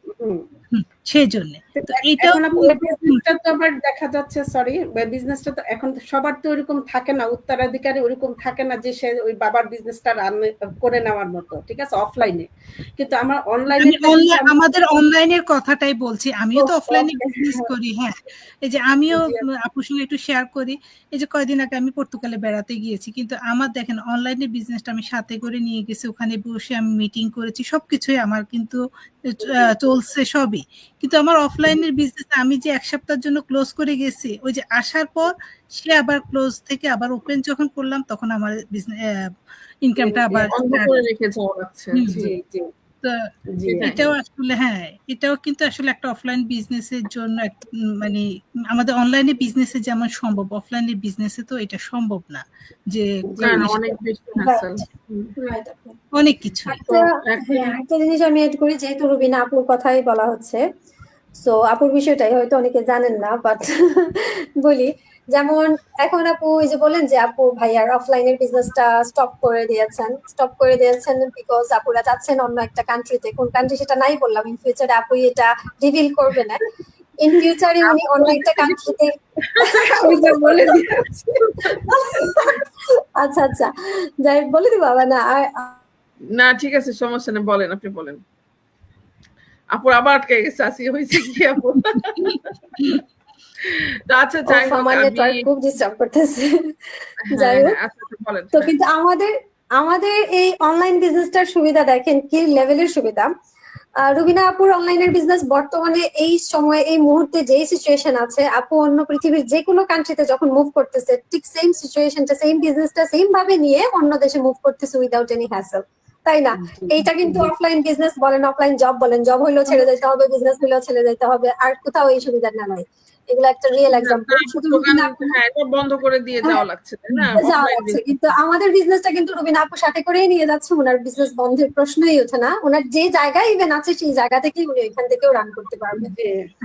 সেই জন্য। তো এইটাও বিজনেসটা তো আবার দেখা যাচ্ছে, সরি, বিজনেসটা তো এখন সবার তো ওইরকম থাকে না, উত্তরাধিকারী ওইরকম থাকে না যে সে ওই বাবার বিজনেসটা রান করে নেওয়ার মতো, ঠিক আছে, অফলাইনে। কিন্তু আমার অনলাইনে, আমাদের অনলাইনের কথাটাই বলছি, আমিও তো অফলাইনে বিজনেস করি। হ্যাঁ, এই যে আমিও আপুর সঙ্গে একটু শেয়ার করি, এই যে কয়দিন আগে আমি পর্তুগালে বেড়াতে গিয়েছি, কিন্তু আমার দেখেন অনলাইনে বিজনেসটা আমি সাথে করে নিয়ে গেছি, ওখানে বসে আমি মিটিং করেছি, সবকিছুই আমার কিন্তু চলছে সবই। কিন্তু আমার অফলাইনের বিজনেস আমি যে এক সপ্তাহের জন্য ক্লোজ করে গেছি, ওই যে আসার পর সে আবার ক্লোজ থেকে আবার ওপেন যখন করলাম, তখন আমার ইনকামটা আবার রেখে যাওয়া লাগছে। তো এটাও আসলে হ্যাঁ, এটাও কিন্তু আসলে একটা অফলাইন বিজনেসের জন্য মানে আমাদের অনলাইনে বিজনেসে যেমন সম্ভব, অফলাইনের বিজনেসে তো এটা সম্ভব না, যে অনেক বেশি হ্যাসেল, অনেক কিছু। একটা জিনিস আমি এড করি, যেহেতু রুবিনা আপুর কথাই বলা হচ্ছে, সো আপুর বিষয়টাই হয়তো অনেকে জানেন না, বাট বলি। যেমন এখন আপু এই যে বলেন যে আপু ভাইয়ার অফলাইনের বিজনেসটা স্টপ করে দিয়েছেন বিকজ আপুরা যাচ্ছেন অন্য একটা কান্ট্রিতে, কোন কান্ট্রি সেটা নাই বললাম, ইন ফিউচারে আপু এটা রিভিল করবে না, ইন ফিউচারে উনি অন্য একটা কান্ট্রিতে বলে দিয়েছি। আচ্ছা আচ্ছা, যাই বলে দিব না না ঠিক আছে, সমস্যা নেই, বলেন, আপনি বলেন। আপুর আবার আটকে গেছে, আসি হয়েছে কি আপু? আচ্ছা যাই হোক, খুব ডিস্টার্ব করতেছে, যাই হোক। তো কিন্তু আমাদের এই অনলাইন বিজনেসটার সুবিধা দেখেন কি লেভেলের সুবিধা। রুবিনা আপুর অনলাইনের বিজনেস বর্তমানে এই সময়ে এই মুহূর্তে যেই সিচুয়েশন আছে, আপু অন্য পৃথিবীর যে কোনো কান্ট্রিতে যখন মুভ করতেছে ঠিক সেম সিচুয়েশনটা, সেম বিজনেসটা সেম ভাবে নিয়ে অন্য দেশে মুভ করতেছে উইদাউট এনি হ্যাসেল, তাই না? এইটা কিন্তু অফলাইন বিজনেস বলেন, অফলাইন জব বলেন, জব হইলেও ছেড়ে যেতে হবে, বিজনেস হইলেও ছেড়ে যেতে হবে, আর কোথাও এই সুবিধাটা নাই। এগুলো একটা রিয়েল না, এক্সাম্পল। তার শুধু দোকান, রুবিনা আপু হ্যাঁ, এটা বন্ধ করে দিয়ে যাওয়া লাগছে, তাই না? যাওয়া অফলাইন লাগছে, কিন্তু আমাদের বিজনেসটা কিন্তু রুবিনা আপুর সাথে করেই নিয়ে যাচ্ছে। ওনার বিজনেস বন্ধের প্রশ্নই ওঠে না। ওনার যে জায়গায় ইভেন আছে সেই জায়গা থেকেই উনি ওইখান থেকেও রান করতে পারবেন।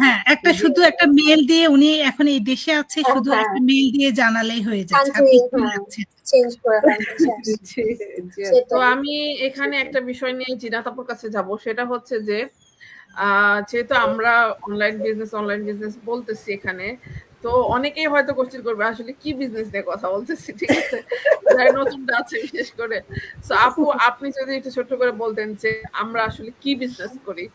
হ্যাঁ, একটা শুধু একটা মেল দিয়ে উনি এখন এই দেশে আছে, শুধু হ্যাঁ, একটা মেল দিয়ে জানালেই হয়ে যাচ্ছে। আর কান্ট্রি কিছুই লাগছে না। চেঞ্জ করে লাগবে, শেষ। জি, জি আপু। তো সেটাই। আমি এখানে একটা বিষয় নিয়ে জিনাত আপুর কাছে যাব, সেটা হচ্ছে যে যেহেতু আমরা অনলাইন বিজনেস বলতেছি এখানে, তো অনেকেই হয়তো কোশ্চেন করবে আসলে কি বিজনেস নিয়ে কথা বলতেছি, ঠিক আছে? যারা নতুনটা আছে বিশেষ করে। তো আপু, আপনি যদি একটু ছোট্ট করে বলতেন যে আমরা আসলে কি বিজনেস করি,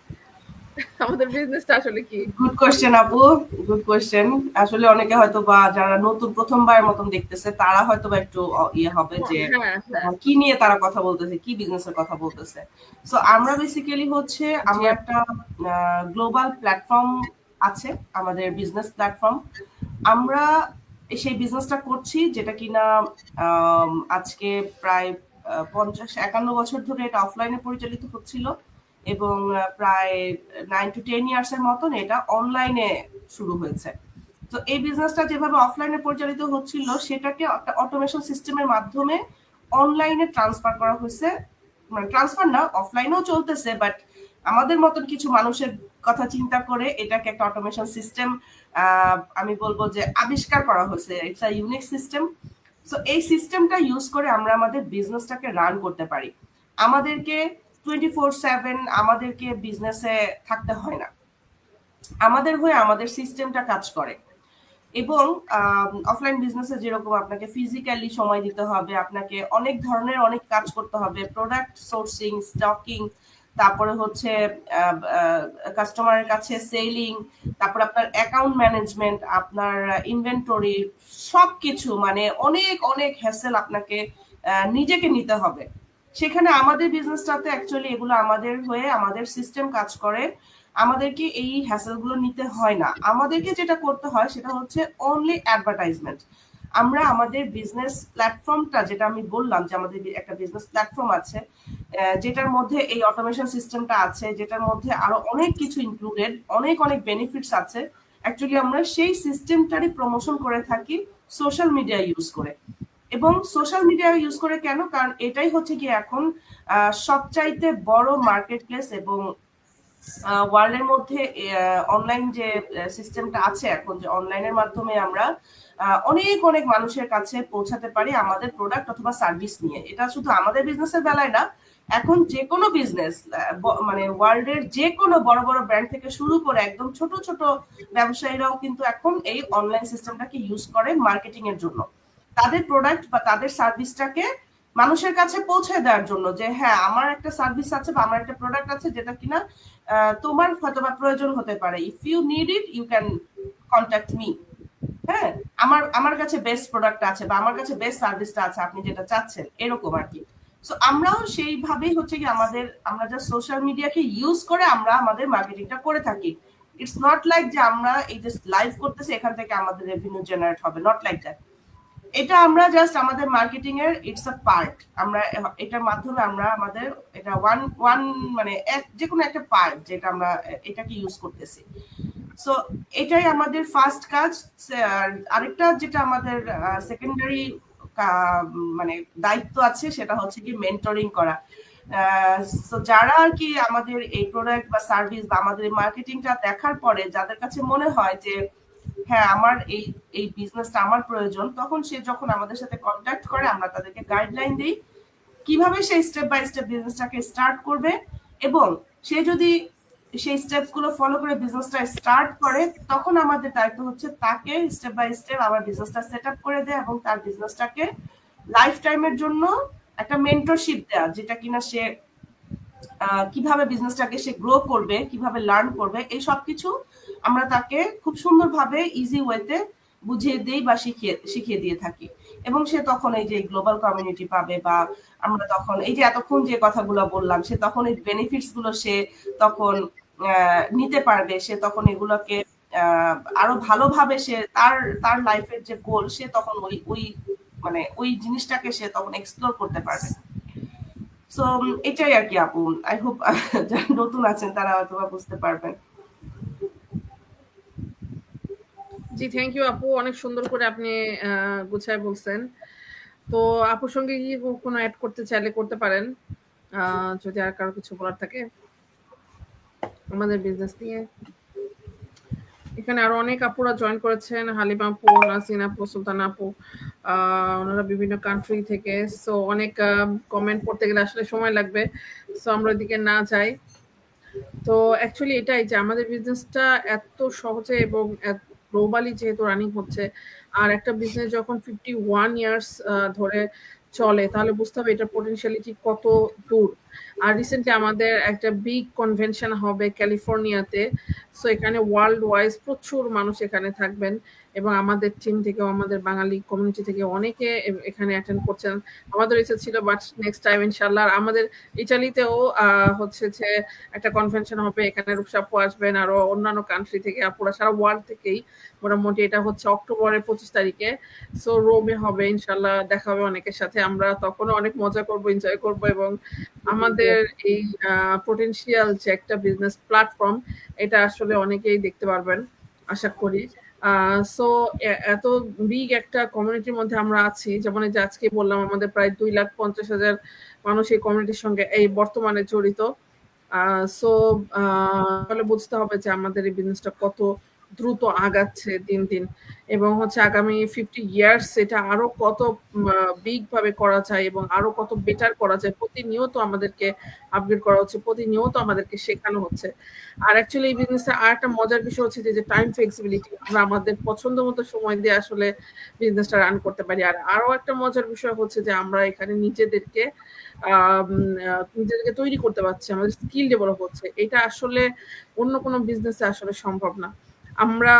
আমাদের বিজনেসটা আসলে কি? গুড কোয়েশ্চেন আপু, গুড কোয়েশ্চেন। আসলে অনেকে হয়তো বা যারা নতুন প্রথমবারের মতন দেখতেছে তারা হয়তো বা একটু ইয়ে হবে যে হ্যাঁ, হ্যাঁ, কি নিয়ে তারা কথা বলতেছে, কি বিজনেসের কথা বলতেছে। সো আমরা বেসিক্যালি হচ্ছে জি আমরা আপু। একটা গ্লোবাল প্ল্যাটফর্ম আছে, আমাদের বিজনেস প্ল্যাটফর্ম। আমরা সেই বিজনেসটা করছি যেটা কিনা আজকে প্রায় 50-51 বছর ধরে এটা অফলাইনে পরিচালিত হচ্ছিল, এবং প্রায় 9 to 10 years এর মতন এটা অনলাইনে শুরু হয়েছে। তো এই বিজনেসটা যেভাবে অফলাইনে পরিচালিত হচ্ছিল সেটাকে একটা অটোমেশন সিস্টেমের মাধ্যমে অনলাইনে ট্রান্সফার করা হয়েছে। মানে ট্রান্সফার না, অফলাইনেও চলতেছে, বাট আমাদের মতন কিছু মানুষের কথা চিন্তা করে এটাকে একটা অটোমেশন সিস্টেম আমি বলবো যে আবিষ্কার করা হয়েছে। It's a unique system. So এই সিস্টেমটা ইউজ করে আমরা আমাদের বিজনেসটাকে রান করতে পারি। আমাদেরকে 24/7 আমাদেরকে বিজনেসে থাকতে হয় না, আমাদের হয়ে আমাদের সিস্টেমটা কাজ করে। এবং অফলাইন বিজনেসে যেরকম আপনাকে ফিজিক্যালি সময় দিতে হবে, আপনাকে অনেক ধরনের অনেক কাজ করতে হবে, প্রোডাক্ট সোর্সিং, স্টকিং, তারপরে হচ্ছে কাস্টমারের কাছে সেলিং, তারপরে আপনার অ্যাকাউন্ট ম্যানেজমেন্ট, আপনার ইনভেন্টরি, সবকিছু মানে অনেক অনেক হ্যাসেল আপনাকে নিজেকে নিতে হবে। সেখানে আমাদের বিজনেসটাতে অ্যাকচুয়ালি এগুলো আমাদের হয়ে আমাদের সিস্টেম কাজ করে, আমাদেরকে এই হ্যাসেল গুলো নিতে হয় না। আমাদেরকে যেটা করতে হয় সেটা হচ্ছে অনলি অ্যাডভার্টাইজমেন্ট। আমরা আমাদের বিজনেস প্ল্যাটফর্মটা, যেটা আমি বললাম যে আমাদের একটা বিজনেস প্ল্যাটফর্ম আছে, যেটার মধ্যে এই অটোমেশন সিস্টেমটা আছে, যেটার মধ্যে আরো অনেক কিছু ইনক্লুডেড, অনেক অনেক বেনিফিটস আছে। অ্যাকচুয়ালি আমরা সেই সিস্টেমটারই প্রমোশন করে থাকি সোশ্যাল মিডিয়া ইউজ করে। এবং সোশ্যাল মিডিয়া ইউজ করে কেন? কারণ এটাই হচ্ছে কি এখন সবচাইতে বড় মার্কেট প্লেস, এবং ওয়ার্ল্ডের মধ্যে অনলাইন যে সিস্টেমটা আছে এখন, যে অনলাইনের মাধ্যমে আমরা অনেক অনেক মানুষের কাছে পৌঁছাতে পারি আমাদের প্রোডাক্ট অথবা সার্ভিস নিয়ে। এটা শুধু আমাদের বিজনেসের বেলায় না, এখন যে কোনো বিজনেস, মানে ওয়ার্ল্ডের যে কোনো বড় বড় ব্র্যান্ড থেকে শুরু করে একদম ছোট ছোট ব্যবসায়ীরাও কিন্তু এখন এই অনলাইন সিস্টেমটাকে ইউজ করে মার্কেটিং এর জন্য, তাদের প্রোডাক্ট বা তাদের সার্ভিসটাকে মানুষের কাছে পৌঁছে দেওয়ার জন্য, যে হ্যাঁ আমার একটা সার্ভিস আছে বা আমার একটা প্রোডাক্ট আছে যেটা কিনা তোমার হয়তো বা প্রয়োজন হতে পারে। If you need it you can contact me. হ্যাঁ, আমার আমার কাছে বেস্ট প্রোডাক্ট আছে বা আমার কাছে বেস্ট সার্ভিসটা আছে, আপনি যেটা চাচ্ছেন, এরকম আর কি। সো আমরাও সেইভাবেই হচ্ছে কি আমরা যা সোশ্যাল মিডিয়াকে ইউজ করে আমরা আমাদের মার্কেটিংটা করে থাকি। ইটস নট লাইক যে আমরা এই যে লাইভ করতেছি এখান থেকে আমাদের রেভিনিউ জেনারেট হবে, নট লাইক দ্যাট। এটা আমরা জাস্ট আমাদের মার্কেটিং এর ইটস আ পার্ট। আমরা এটার মাধ্যমে আমরা আমাদের এটা ওয়ান ওয়ান মানে যে কোনো একটা পার্ট যেটা আমরা এটাকে ইউজ করতেছি। সো এটাই আমাদের ফার্স্ট কাজ। আরেকটা যেটা আমাদের সেকেন্ডারি মানে দায়িত্ব আছে সেটা হচ্ছে কি মেন্টরিং করা। তো যারা আর কি আমাদের এই প্রোডাক্ট বা সার্ভিস বা আমাদের মার্কেটিংটা দেখার পরে যাদের কাছে মনে হয় যে হ্যাঁ আমার এই এই বিজনেসটা আমার প্রয়োজন, তখন সে যখন আমাদের সাথে কন্ট্যাক্ট করে আমরা তাদেরকে গাইডলাইন দিই কিভাবে সে স্টেপ বাই স্টেপ বিজনেসটাকে স্টার্ট করবে, এবং সে যদি সেই স্টেপস গুলো ফলো করে বিজনেসটা স্টার্ট করে তখন আমাদের দায়িত্ব হচ্ছে তাকে স্টেপ বাই স্টেপ আবার বিজনেসটা সেট আপ করে দেয় এবং তার বিজনেসটাকে লাইফ টাইমের জন্য একটা মেন্টরশিপ দেওয়া, যেটা কিনা সে কিভাবে বিজনেসটাকে সে গ্রো করবে, কিভাবে লার্ন করবে, এই সব কিছু আমরা তাকে খুব সুন্দরভাবে ইজি ওয়েতে বুঝিয়ে দিই বা শিখিয়ে দিয়ে থাকি। এবং সে তখন এই যে গ্লোবাল কমিউনিটি পাবে, বা আমরা তখন এই যে এতক্ষণ যে কথাগুলো বললাম, সে তখন এই বেনিফিটস গুলো সে তখন নিতে পারবে, সে তখন এগুলোকে আরো ভালোভাবে সে তার তার লাইফের যে গোল, সে তখন ওই ওই মানে ওই জিনিসটাকে সে তখন এক্সপ্লোর করতে পারবে। সো এটাই আর কি আপু, আই হোপ যারা নতুন আছেন তারা হয়তো বুঝতে পারবেন। জি, থ্যাংক ইউ আপু, অনেক সুন্দর করে আপনি গুছায় বলছেন। তো আপুর সঙ্গে কি কোনো অ্যাড করতে চাইলে করতে পারেন, যদি আর কারো কিছু বলার থাকে আমাদের বিজনেস নিয়ে। এখানে আরো অনেক আপুরা জয়েন করেছেন, হালিমা আপু, নাসিন আপু, সুলতানা আপু, ওনারা বিভিন্ন কান্ট্রি থেকে। সো অনেক কমেন্ট পড়তে গেলে আসলে সময় লাগবে, সো আমরা ওইদিকে না যাই। তো অ্যাকচুয়ালি এটাই যে আমাদের বিজনেসটা এত সহজে এবং গ্লোবালি যেহেতু রানিং হচ্ছে, আর একটা বিজনেস যখন 51 ইয়ার্স ধরে চলে, তাহলে বুঝতে হবে এটার পোটেনশিয়ালিটি কত দূর। আর রিসেন্টলি আমাদের একটা বিগ কনভেনশন হবে ক্যালিফোর্নিয়াতে। সো এখানে ওয়ার্ল্ড ওয়াইজ প্রচুর মানুষ এখানে থাকবেন, এবং আমাদের টিম থেকেও, আমাদের বাঙালি কমিউনিটি থেকে অনেকে এখানে অ্যাটেন্ড করছেন। আমাদের ইচ্ছা ছিল, বাট নেক্সট টাইম ইনশাল্লাহ। আমাদের ইটালিতেও হচ্ছে যে একটা কনভেনশন হবে, এখানে রূপসা আপু আসবেন, আরো অন্যান্য কান্ট্রি থেকে আপুরা, সারা ওয়ার্ল্ড থেকেই মোটামুটি। এটা হচ্ছে অক্টোবরের 25 তারিখে। সো রোমে হবে ইনশাল্লাহ, দেখা হবে অনেকের সাথে। আমরা তখনও অনেক মজা করব, এনজয় করব, এবং আমাদের এই পোটেনশিয়াল যে একটা বিজনেস প্ল্যাটফর্ম, এটা আসলে অনেকেই দেখতে পারবেন আশা করি। সো এত বিগ একটা কমিউনিটির মধ্যে আমরা আছি, যেমন এই যে আজকে বললাম আমাদের প্রায় 2,50,000 মানুষ এই কমিউনিটির সঙ্গে এই বর্তমানে জড়িত। সো তাহলে বুঝতে হবে যে আমাদের এই বিজনেসটা কত দ্রুত আগাচ্ছে দিন দিন, এবং হচ্ছে আগামী 50 ইয়ার্স এটা আরো কত বিগ ভাবে করা যায় এবং আরো কত বেটার করা যায়। প্রতিনিয়ত আমাদেরকে আপগ্রেড করা হচ্ছে, প্রতিনিয়ত আমাদেরকে শেখানো হচ্ছে। আর অ্যাকচুয়ালি এই বিজনেসটা আর একটা মজার বিষয় হচ্ছে যে টাইম ফ্লেক্সিবিলিটি, আমরা আমাদের পছন্দ মতো সময় দিয়ে আসলে বিজনেসটা রান করতে পারি। আর আরো একটা মজার বিষয় হচ্ছে যে আমরা এখানে নিজেদেরকে নিজেদেরকে তৈরি করতে পারছি, আমাদের স্কিল ডেভেলপ হচ্ছে। এটা আসলে অন্য কোনো বিজনেসে আসলে সম্ভব না। আমরা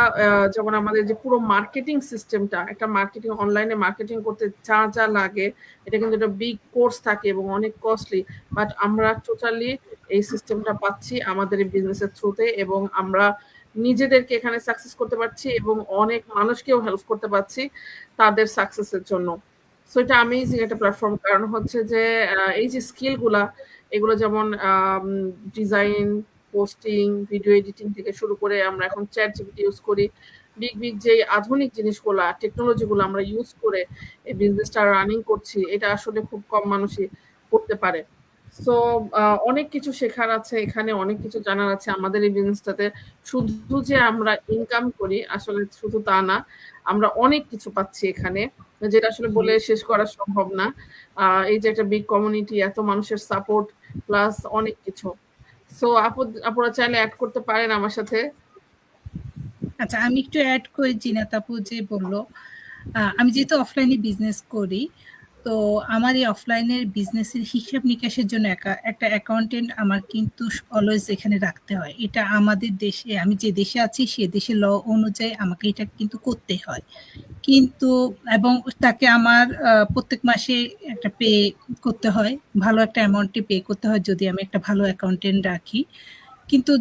যেমন আমাদের যে পুরো মার্কেটিং সিস্টেমটা, একটা মার্কেটিং, অনলাইনে মার্কেটিং করতে যা যা লাগে, এটা কিন্তু একটা বিগ কোর্স থাকে এবং অনেক কস্টলি, বাট আমরা টোটালি এই সিস্টেমটা পাচ্ছি আমাদের এই বিজনেসের থ্রুতে, এবং আমরা নিজেদেরকে এখানে সাকসেস করতে পারছি এবং অনেক মানুষকেও হেল্প করতে পারছি তাদের সাকসেসের জন্য। সো এটা অ্যামেজিং একটা প্ল্যাটফর্ম। কারণ হচ্ছে যে এই যে স্কিল গুলা, এগুলো যেমন ডিজাইন, পোস্টিং, ভিডিও এডিটিং থেকে শুরু করে আমরা এখন চ্যাট জিপিটি ইউজ করি। বিগ বিগ যে আধুনিক জিনিসগুলা, টেকনোলজি গুলো আমরা ইউজ করে এই বিজনেসটা রানিং করছি, এটা আসলে খুব কম মানুষই করতে পারে। সো অনেক কিছু শেখার আছে এখানে, অনেক কিছু জানার আছে আমাদের এই বিজনেসটাতে। শুধু যে আমরা ইনকাম করি, আসলে শুধু তা না, আমরা অনেক কিছু পাচ্ছি এখানে, যেটা আসলে বলে শেষ করা সম্ভব না। এই যে একটা বিগ কমিউনিটি, এত মানুষের সাপোর্ট, প্লাস অনেক কিছু। সো আপুরা চাইলে অ্যাড করতে পারেন আমার সাথে। আচ্ছা, আমি একটু অ্যাড করি। জিনাত আপু যে বললো, আমি যেহেতু অফলাইনে বিজনেস করি, তো আমার এই অফলাইনের বিজনেসের হিসাব নিকাশের জন্য একটা অ্যাকাউন্টেন্ট আমার কিন্তু অলওয়েজ এখানে রাখতে হয়। এটা আমাদের দেশে, আমি যে দেশে আছি সে দেশের ল অনুযায়ী আমাকে এটা কিন্তু করতে হয়। কিন্তু এবং তাকে আমার প্রত্যেক মাসে একটা পে করতে হয়, ভালো একটা অ্যামাউন্টে পে করতে হয় যদি আমি একটা ভালো অ্যাকাউন্টেন্ট রাখি। কিন্তু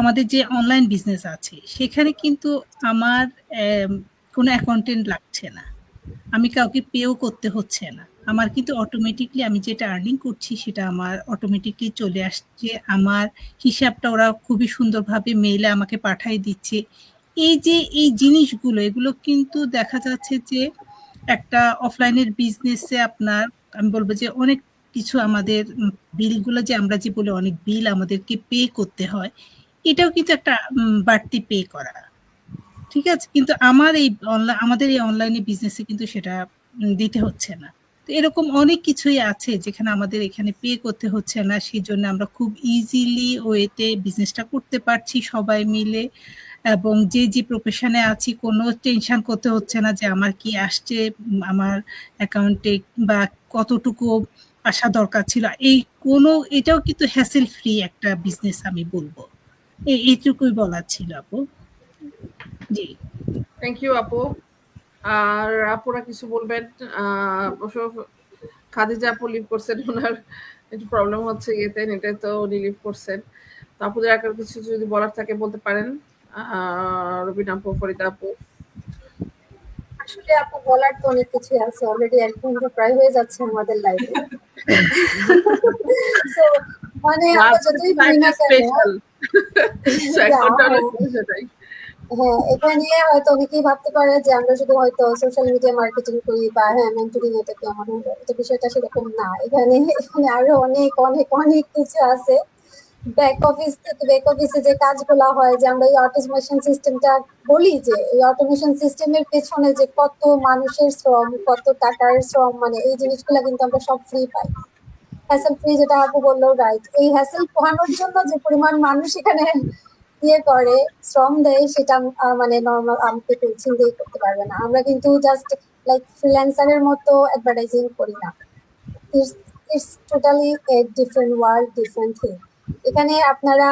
আমাদের যে অনলাইন বিজনেস আছে সেখানে কিন্তু আমার কোনো অ্যাকাউন্টেন্ট লাগছে না, আমি কাউকে পেও করতে হচ্ছে না। আমার কিন্তু অটোমেটিকলি আমি যেটা আর্নিং করছি সেটা আমার অটোমেটিকলি চলে আসছে। আমার হিসাবটা ওরা খুবই সুন্দরভাবে মেইলে আমাকে পাঠিয়ে দিচ্ছে। এই যে এই জিনিসগুলো, এগুলো কিন্তু দেখা যাচ্ছে যে একটা অফলাইনের বিজনেসে আপনার, আমি বলবো যে অনেক কিছু আমাদের বিলগুলো যে আমরা যে বলে অনেক বিল আমাদেরকে পে করতে হয়, এটাও কিন্তু একটা বাড়তি পে করা। ঠিক আছে, কিন্তু আমাদের এই অনলাইনে বিজনেসে কিন্তু সেটা দিতে হচ্ছে না। তো এরকম অনেক কিছুই আছে যেখানে আমাদের এখানে পে করতে হচ্ছে না, সেই জন্য আমরা খুব ইজিলি ওয়েতে বিজনেসটা করতে পারছি সবাই মিলে। এবং যে প্রফেশনে আছি কোনো টেনশন করতে হচ্ছে না যে আমার কি আসছে আমার অ্যাকাউন্টে, বা কতটুকু আসা দরকার ছিল। এটাও কিন্তু হ্যাসেল ফ্রি একটা বিজনেস আমি বলবো। এইটুকুই বলার ছিল আপু। জি, থ্যাংক ইউ আপু। আর আপুরা কিছু বলবেন? অবশ্য খাদিজা আপু লিভ করছেন, ওনার একটু প্রবলেম হচ্ছে ইয়েতে, নেটে, তো উনি লিভ করছেন। তো আপুদের আর কিছু যদি বলার থাকে বলতে পারেন। রবিন আপু, ফরিদা আপু। আসলে আপু বলার তো অনেক কিছু আছে, অলরেডি 1 ঘন্টা প্রায় হয়ে যাচ্ছে আমাদের লাইভে। সো মানে আমরা যতই বলি না কেন, স্পেশাল। সো 1 যা ঘন্টা হলে হ্যাঁ, শেষ হয়ে যায়। হ্যাঁ, এখানে হয়তো অনেকেই ভাবতে পারে যে আমরা শুধু হয়তো সোশ্যাল মিডিয়া মার্কেটিং করি বা হ্যাঁ মেন্টরিং, এটা কি আমার হলো, এটা বিষয়টা সেরকম না। এখানে এখানে আরো অনেক অনেক অনেক কিছু আছে। ব্যাক অফিস থেকে ব্যাক অফিসে যে কাজগুলো হয়, যে আমরা এই অটোমেশন সিস্টেমটা বলি, যে এই অটোমেশন সিস্টেমের পেছনে যে কত মানুষের শ্রম, কত টাকার শ্রম, মানে এই জিনিসগুলো কিন্তু আমরা সব ফ্রি পাই। হ্যাসেল ফ্রি, যেটা আপু বললো রাইট। এই হ্যাসেল পোহানোর জন্য যে পরিমাণ মানুষ এখানে ইয়ে করে, শ্রম দেয়, সেটা মানে নর্মাল আমাকে কেউ চিন্তাই করতে পারবে না। আমরা কিন্তু জাস্ট লাইক ফ্রিল্যান্সারের মতো অ্যাডভার্টাইজিং করি না। It's it's totally a different world, different thing. এখানে আপনারা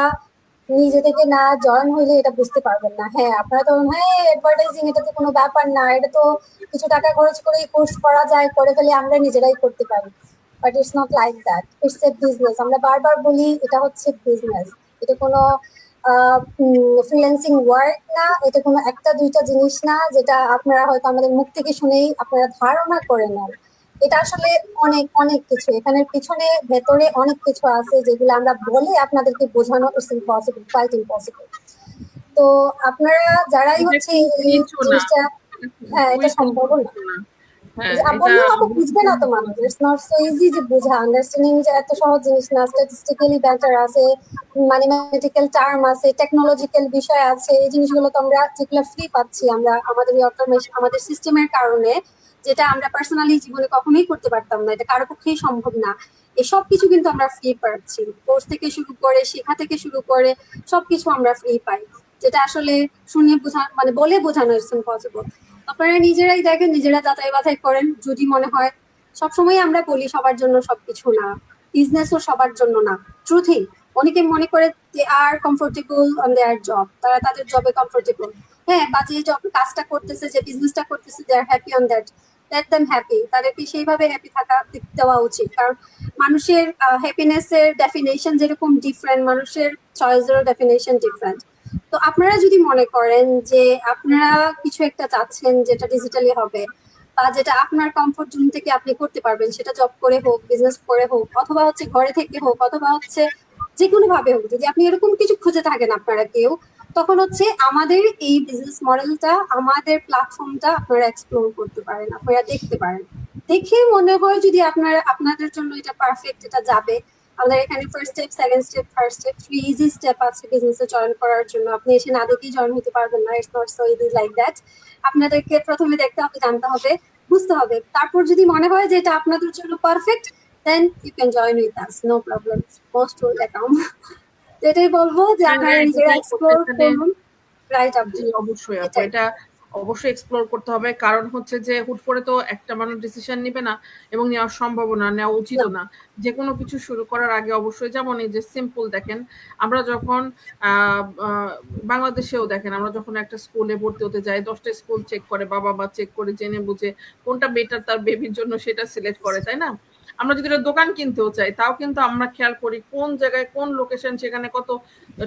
নিজে থেকে না জয়েন হইলে এটা বুঝতে পারবেন না। হ্যাঁ, আপনারা তো হ্যাঁ অ্যাডভার্টাইজিং, এটা তো কোনো ব্যাপার না, এটা তো কিছু টাকা খরচ করে কোর্স করা যায়, করে ফেলে আমরা নিজেরাই করতে পারি। But it's not like that, it's a business. আমরা বারবার বলি এটা হচ্ছে বিজনেস। এটা কোনো ফ্রিল্যান্সিং ওয়ার্ক না, এটা কোনো একটা দুইটা জিনিস না, যেটা আপনারা হয়তো আমাদের মুখ থেকে শুনেই আপনারা ধারণা করে নেন। এটা আসলে অনেক অনেক কিছু, এখানের পিছনে ভেতরে অনেক কিছু আছে, যেগুলো আমরা বলে আপনাদেরকে বোঝানো ইটস ইম্পসিবল, কোয়াইট ইম্পসিবল। তো আপনারা যারাই এটা হচ্ছে খুব এই নিচু না, জিনিসটা, হ্যাঁ এটা সম্ভব না। নিচু না। হ্যাঁ, এটা বললেও আপু বুঝবে না তো মানুষ। ইটস নট সো ইজি যে বোঝা, আন্ডারস্ট্যান্ডিং যে এত সহজ জিনিস না। স্ট্যাটিস্টিক্যালি ব্যাটার আছে, ম্যাথমেটিক্যাল টার্ম আছে, টেকনোলজিক্যাল বিষয় আছে। এই জিনিসগুলো তো আমরা যেগুলো ফ্রি পাচ্ছি আমরা আমাদের এই অটোমেশন, আমাদের সিস্টেমের কারণে, যেটা আমরা পার্সোনালি জীবনে কখনোই করতে পারতাম না, এটা কারো পক্ষেই সম্ভব না। এসব কিছু কিন্তু আমরা ফ্রি পাচ্ছি, কোর্স থেকে শুরু করে, শেখা থেকে শুরু করে সবকিছু আমরা ফ্রি পাই, যেটা আসলে শুনে বোঝা মানে বলে বোঝানো ইটস ইম্পসিবল। আপনারা নিজেরাই দেখেন, নিজেরা যাচাই বাছাই করেন। যদি মনে হয়, সবসময় আমরা বলি সবার জন্য সবকিছু না, বিজনেসও সবার জন্য না। ট্রুথি, অনেকে মনে করে দে আর কমফোর্টেবল অন দেয়ার জব, তারা তাদের জবে কমফোর্টেবল। হ্যাঁ, বা যে জব কাজটা করতেছে, যে বিজনেসটা করতেছে, they are happy on that, let them happy. তাদেরকে সেইভাবে হ্যাপি থাকা দেওয়া উচিত। কারণ মানুষের হ্যাপিনেস এর ডেফিনেশন যেরকম ডিফারেন্ট, মানুষের চয়েসেরও ডেফিনেশন ডিফারেন্ট। তো আপনারা যদি মনে করেন যে আপনারা কিছু একটা চাচ্ছেন যেটা ডিজিটালি হবে, বা যেটা আপনার কমফোর্ট জোন থেকে আপনি করতে পারবেন, সেটা জব করে হোক, বিজনেস করে হোক, অথবা হচ্ছে ঘরে থেকে হোক, অথবা হচ্ছে যে কোনো ভাবে হোক, যদি আপনি এরকম কিছু খুঁজে থাকেন আপনারা কেউ, তখন হচ্ছে আমাদের এই বিজনেস মডেলটা, আমাদের প্ল্যাটফর্মটা আপনারা এক্সপ্লোর করতে পারেন, আপনারা দেখতে পারেন। দেখে মনে হয় যদি আপনারা, আপনাদের জন্য এটা পারফেক্ট, এটা যাবে, আমাদের এখানে first step, second step, third step, 3 easy step আছে বিজনেসে জয়েন করার জন্য। আপনি এসে না দেখেই জয়েন হতে পারবেন না, it's not so easy like that. আপনাদেরকে প্রথমে দেখতে হবে, জানতে হবে, বুঝতে হবে। তারপর যদি মনে হয় যে এটা আপনাদের জন্য perfect, then you can join with us, no problem, most welcome. তো এটাই বলবো যে আপনারা নিজেরা এক্সপ্লোর করুন। রাইট আপু, জি, অবশ্যই আপু, এটাই। এটা অবশ্যই এক্সপ্লোর করতে হবে। কারণ হচ্ছে যে হুট করে তো একটা মানুষ ডিসিশন নিবে না, এবং নেওয়ার সম্ভব না, নেওয়া উচিতও না। যে কোনো কিছু শুরু করার আগে অবশ্যই, যেমন এই যে সিম্পল দেখেন, আমরা যখন বাংলাদেশেও দেখেন, আমরা যখন একটা স্কুলে ভর্তি হতে যাই, 10টা স্কুল চেক করে, বাবা মা চেক করে, জেনে বুঝে কোনটা বেটার তার বেবির জন্য সেটা সিলেক্ট করে, তাই না? আমরা যদি একটা দোকান কিনতেও চাই, তাও কিন্তু আমরা খেয়াল করি কোন জায়গায়, কোন লোকেশন, সেখানে কত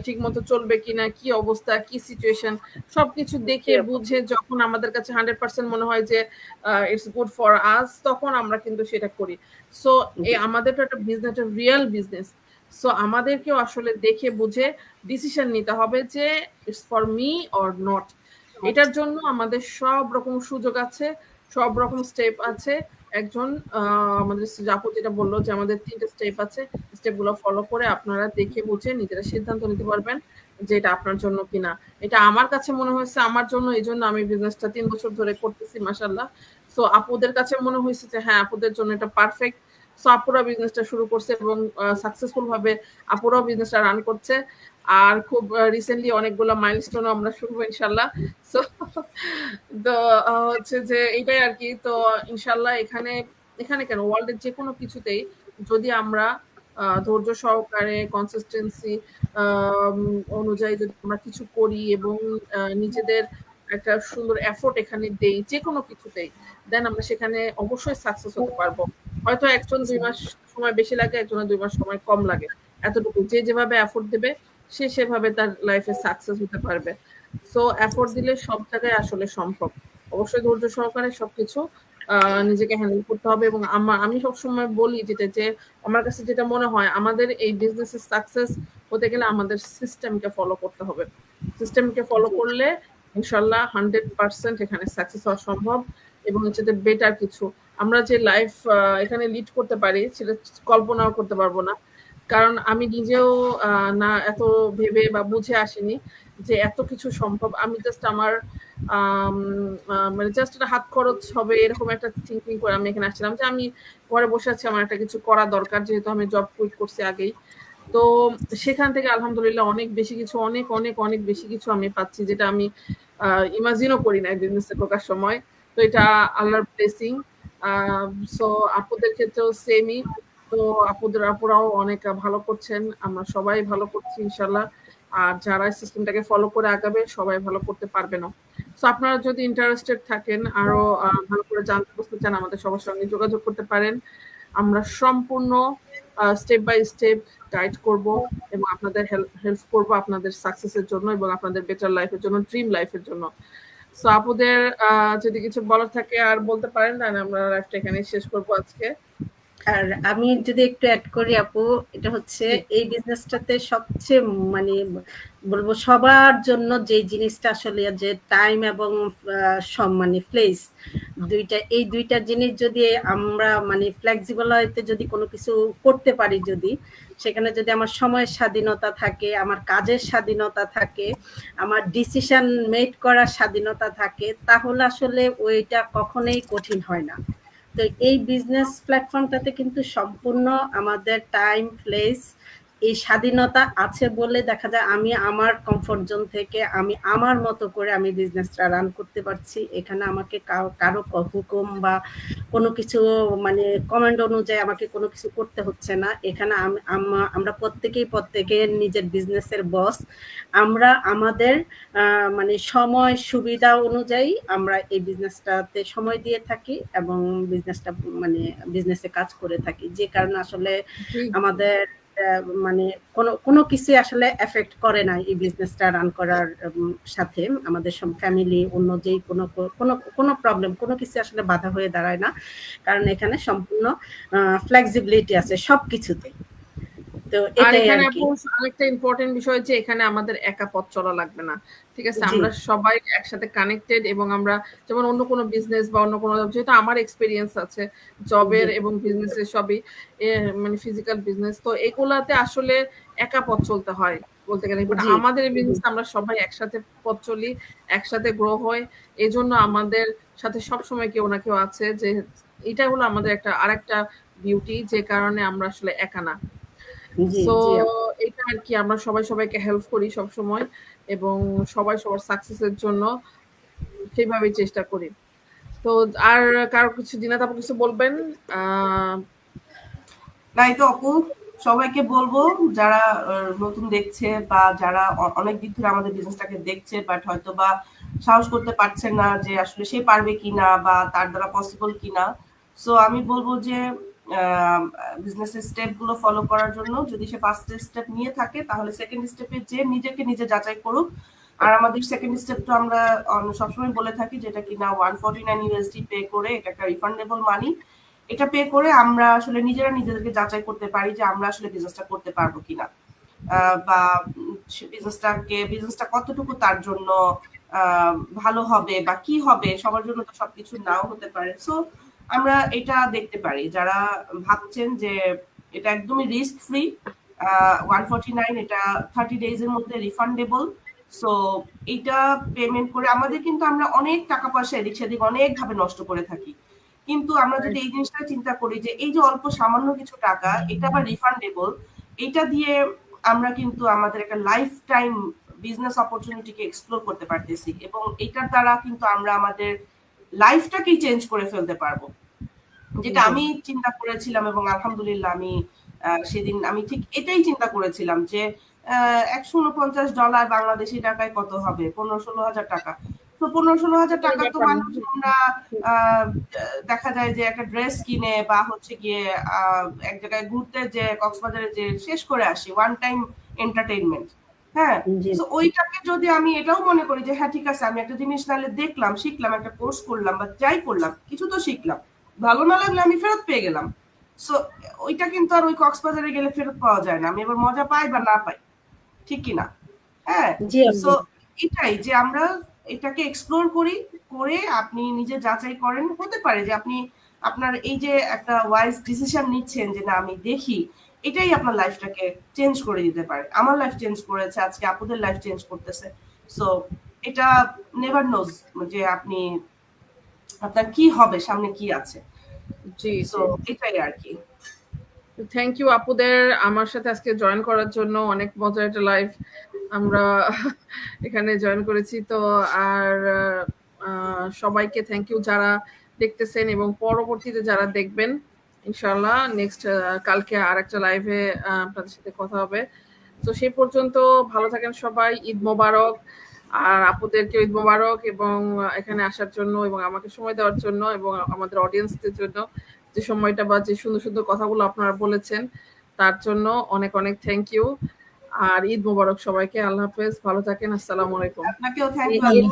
ঠিক মতো চলবে কিনা, কি অবস্থা, কি সিচুয়েশন, সবকিছু দেখে বুঝে যখন আমাদের কাছে 100% মনে হয় যে ইটস গুড ফর আস, তখন আমরা কিন্তু সেটা করি। সো এই আমাদের তো একটা বিজনেস, একটা রিয়েল বিজনেস। সো আমাদেরকেও আসলে দেখে বুঝে ডিসিশন নিতে হবে যে it's for me or not. এটার জন্য আমাদের সব রকম সুযোগ আছে, সব রকম স্টেপ আছে। একজন আমাদের আপু যেটা বললো যে আমাদের 3টে স্টেপ আছে, স্টেপগুলো ফলো করে আপনারা দেখে বুঝে নিজেরা সিদ্ধান্ত নিতে পারবেন যে এটা আপনার জন্য কিনা। এটা আমার কাছে মনে হয়েছে আমার জন্য, এই জন্য আমি বিজনেসটা 3 বছর ধরে করতেছি, মাশাআল্লাহ। সো আপুদের কাছে মনে হয়েছে যে হ্যাঁ, আপুদের জন্য এটা পারফেক্ট। সো আপুরা বিজনেসটা শুরু করছে এবং সাকসেসফুল ভাবে আপুরাও বিজনেসটা রান করছে। আর খুব রিসেন্টলি অনেকগুলো মাইলস্টোনও আমরা শুনবো ইনশাল্লাহ। সো তো হচ্ছে যে এটাই আর কি। তো ইনশাল্লাহ এখানে এখানে কেন, ওয়ার্ল্ডের যে কোনো কিছুতেই যদি আমরা ধৈর্য সহকারে, কনসিস্টেন্সি অনুযায়ী যদি আমরা কিছু করি এবং নিজেদের একটা সুন্দর এফোর্ট এখানে দেই যে কোনো কিছুতেই, দেন আমরা সেখানে অবশ্যই সাকসেস হতে পারবো। হয়তো একজন 2 মাস সময় বেশি লাগে, একজনের 2 মাস সময় কম লাগে, এতটুকু। যে যেভাবে এফোর্ট দেবে সে সেভাবে তার লাইফে সাকসেস হতে পারবে। সো এফোর্ট দিলে সব জায়গায় আসলে সম্ভব। অবশ্যই ধৈর্য সহকারে সবকিছু নিজেকে হ্যান্ডেল করতে হবে। এবং আমি সবসময় বলি যে আমার কাছে যেটা মনে হয়, আমাদের এই বিজনেসের সাকসেস হতে গেলে আমাদের সিস্টেমকে ফলো করতে হবে। সিস্টেমকে ফলো করলে ইনশাল্লাহ 100% এখানে সাকসেস হওয়া সম্ভব। এবং হচ্ছে যে বেটার কিছু আমরা যে লাইফ এখানে লিড করতে পারি সেটা কল্পনাও করতে পারবো না। কারণ আমি নিজেও না এত ভেবে বা বুঝে আসিনি যে এত কিছু সম্ভব। আমি জাস্ট আমার মানে জাস্ট একটা হাত খরচ হবে এরকম একটা থিঙ্কিং করে আমি এখানে আসছিলাম যে আমি ঘরে বসে আছি, আমার একটা কিছু করা দরকার, যেহেতু আমি জব কুইট করছি আগেই। তো সেখান থেকে আলহামদুলিল্লাহ অনেক বেশি কিছু, অনেক অনেক অনেক বেশি কিছু আমি পাচ্ছি, যেটা আমি ইমাজিনও করি না বিজনেসে ঢোকার সময়। তো এটা আল্লাহর ব্লেসিং। সো আপুদের ক্ষেত্রেও সেমই। তো আপুরাও অনেক ভালো করছেন, আমরা সবাই ভালো করছি ইনশাল্লাহ। আর যারা সিস্টেমটাকে ফলো করে আগাবে সবাই ভালো করতে পারবে না। সো আপনারা যদি ইন্টারেস্টেড থাকেন, আরো ভালো করে জানতে বুঝতে চান, আমাদের সবার সঙ্গে যোগাযোগ করতে পারেন। আমরা সম্পূর্ণ স্টেপ বাই স্টেপ গাইড করব এবং আপনাদের হেল্প করব আপনাদের সাকসেসের জন্য এবং আপনাদের বেটার লাইফের জন্য, ড্রিম লাইফের জন্য। সো আপুদের যদি কিছু বলার থাকে আর বলতে পারেন, না আমরা লাইফটা এখানে শেষ করবো আজকে। আর আমি যদি একটু অ্যাড করি আপু, এটা হচ্ছে এই বিজনেসটাতে সবচেয়ে মানে বলবো সবার জন্য যে জিনিসটা আসলে যে টাইম এবং মানে প্লেস, এই দুইটা জিনিস যদি আমরা মানে ফ্লেক্সিবল হইতে যদি কোনো কিছু করতে পারি, যদি সেখানে যদি আমার সময়ের স্বাধীনতা থাকে, আমার কাজের স্বাধীনতা থাকে, আমার ডিসিশন মেক করার স্বাধীনতা থাকে, তাহলে আসলে ওইটা কখনোই কঠিন হয় না। তো এই বিজনেস প্ল্যাটফর্মটাতে কিন্তু সম্পূর্ণ আমাদের টাইম প্লেস এই স্বাধীনতা আছে বলে দেখা যায় আমি আমার কমফোর্ট জোন থেকে আমি আমার মতো করে আমি বিজনেসটা রান করতে পারছি। এখানে আমাকে কারো হুকুম বা কোনো কিছু মানে কমান্ড অনুযায়ী আমাকে কোনো কিছু করতে হচ্ছে না। এখানে আমরা প্রত্যেকের নিজের বিজনেসের বস। আমরা আমাদের মানে সময় সুবিধা অনুযায়ী আমরা এই বিজনেসটাতে সময় দিয়ে থাকি এবং বিজনেসটা মানে বিজনেসে কাজ করে থাকি, যে কারণে আসলে আমাদের মানে কোনো কিছু আসলে এফেক্ট করে না এই বিজনেসটা রান করার সাথে। আমাদের সব ফ্যামিলি অন্য যেই কোনো প্রবলেম কোনো কিছু আসলে বাধা হয়ে দাঁড়ায় না, কারণ এখানে সম্পূর্ণ ফ্লেক্সিবিলিটি আছে সবকিছুতে। তো আর এটাই এখানে আর কি। আপু আরেকটা ইম্পর্টেন্ট বিষয় যে এখানে আমাদের একা পথ চলা লাগবে না। ঠিক আছে, জি আমরা সবাই একসাথে কানেক্টেড এবং আমরা যেমন অন্য কোনো বিজনেস বা অন্য কোনো, যেহেতু আমার এক্সপিরিয়েন্স আছে জবের জি এবং বিজনেসের সবই, মানে ফিজিক্যাল বিজনেস, তো এগুলাতে আসলে একা পথ চলতে হয় বলতে গেলে। বাট জি আমাদের এই বিজনেস আমরা সবাই একসাথে পথ চলি, একসাথে গ্রো হয়। এই জন্য আমাদের সাথে সবসময় কেউ না কেউ আছে, যে এটা হলো আমাদের একটা আরেকটা বিউটি, যে কারণে আমরা আসলে একা না। জি সো জি এটা আর কি, আমরা সবাই সবাইকে হেল্প করি সব সময় এবং সবাই সবার সাকসেসের জন্য সেইভাবেই চেষ্টা করি। তো আর কারো কিছু, জিনাত আপু কিছু বলবেন? তাই তো আপু, সবাইকে বলবো যারা নতুন দেখছে বা যারা অনেক দিন ধরে আমাদের বিজনেসটাকে দেখছে বাট হয়তো বা সাহস করতে পারছে না যে আসলে সে পারবে কিনা বা তার দ্বারা পসিবল কিনা। সো আমি বলবো যে বিজনেসের স্টেপ গুলো ফলো করার জন্য যদি সে ফার্স্ট স্টেপ নিয়ে থাকে তাহলে সেকেন্ড স্টেপে যে নিজেকে নিজে যাচাই করুক। আর আমাদের সেকেন্ড স্টেপ তো আমরা সবসময় বলে থাকি যেটা কিনা $149 পে করে, এটা একটা রিফান্ডেবল মানি। এটা পে করে আমরা আসলে নিজেরা নিজেদেরকে যাচাই করতে পারি যে আমরা আসলে বিজনেসটা করতে পারবো কিনা, বা বিজনেসটা কতটুকু তার জন্য ভালো হবে বা কি হবে, সবার জন্য তো সবকিছু নাও হতে পারে। সো আমরা এটা দেখতে পারি। যারা ভাবছেন যে এটা একদমই রিস্ক ফ্রি, 149 এটা 30 ডেজ এর মধ্যে রিফান্ডেবল। সো এটা পেমেন্ট করে আমাদের কিন্তু আমরা অনেক টাকা পয়সা এদিক সেদিক অনেক ভাবে নষ্ট করে থাকি, কিন্তু আমরা যদি এই জিনিসটা চিন্তা করি যে এই যে অল্প সামান্য কিছু টাকা এটা আবার রিফান্ডেবল, এটা দিয়ে আমরা কিন্তু আমাদের একটা লাইফ টাইম বিজনেস অপরচুনিটিকে এক্সপ্লোর করতে পারতেছি এবং এটার দ্বারা কিন্তু আমরা আমাদের লাইফটাকেই চেঞ্জ করে ফেলতে পারবো, যেটা আমি চিন্তা করেছিলাম। এবং আলহামদুলিল্লাহ আমি সেদিন আমি ঠিক এটাই চিন্তা করেছিলাম যে $149 বাংলাদেশি টাকায় কত হবে, 15-16 হাজার টাকা। তো 15-16 হাজার টাকা তো মানুষ আমরা দেখা যায় যে একটা ড্রেস কিনে বা হচ্ছে গিয়ে এক জায়গায় ঘুরতে যে কক্সবাজারে যে শেষ করে আসি, ওয়ান টাইম এন্টারটেইনমেন্ট। হ্যাঁ, তো ওইটাকে যদি আমি এটাও মনে করি যে হ্যাঁ ঠিক আছে, আমি একটা জিনিস নাহলে দেখলাম, শিখলাম, একটা কোর্স করলাম বা যাই করলাম, কিছু তো শিখলাম, ভালো না লাগলে আমি ফেরত পেয়ে গেলাম। সো ওইটা কিন্তু আর ওই কক্সবাজারে গেলে ফেরত পাওয়া যায় না, আমি এবার মজা পাই বা না পাই, ঠিক কিনা? হ্যাঁ, সো এটাই যে আমরা এটাকে এক্সপ্লোর করি, করে আপনি নিজে যাচাই করেন। হতে পারে যে আপনি আপনার এই যে একটা ওয়াইজ ডিসিশন নিচ্ছেন যে না আমি দেখি, এটাই আপনার লাইফটাকে চেঞ্জ করে দিতে পারে। আমার লাইফ চেঞ্জ করেছে, আজকে আপুদের লাইফ চেঞ্জ করতেছে। সো এটা নেভার নোজ যে আপনি আপনার কি হবে, সামনে কি আছে। জি, সো এটাই আর কি। থ্যাংক ইউ আপুদের আমার সাথে আজকে জয়েন করার জন্য। অনেক মজার একটা লাইভ আমরা এখানে জয়েন করেছি। তো আর সবাইকে থ্যাংক ইউ যারা দেখতেছেন এবং পরবর্তীতে যারা দেখবেন। ইনশাল্লাহ নেক্সট কালকে আর একটা লাইভে আপনাদের সাথে কথা হবে। তো সেই পর্যন্ত ভালো থাকেন সবাই। ঈদ মোবারক। আর আপুদেরকে ঈদ মোবারক, এবং এখানে আসার জন্য এবং আমাকে সময় দেওয়ার জন্য এবং আমাদের অডিয়েন্সদের জন্য যে সময়টা বা যে সুন্দর সুন্দর কথাগুলো আপনারা বলেছেন তার জন্য অনেক অনেক থ্যাংক ইউ। আর ঈদ মোবারক সবাইকে। আল্লাহ হাফেজ, ভালো থাকেন। আসসালামু আলাইকুম। আপনাকেও থ্যাংক ইউ।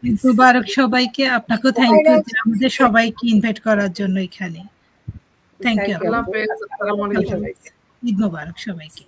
ঈদ মুবারক সবাইকে। আপনাকেও থ্যাংক ইউ যে আমাদের সবাইকে ইনভাইট করার জন্য এখানে। Thank you. আল্লাহ হাফেজ, আসসালামু আলাইকুম। ঈদ মুবারক সবাইকে।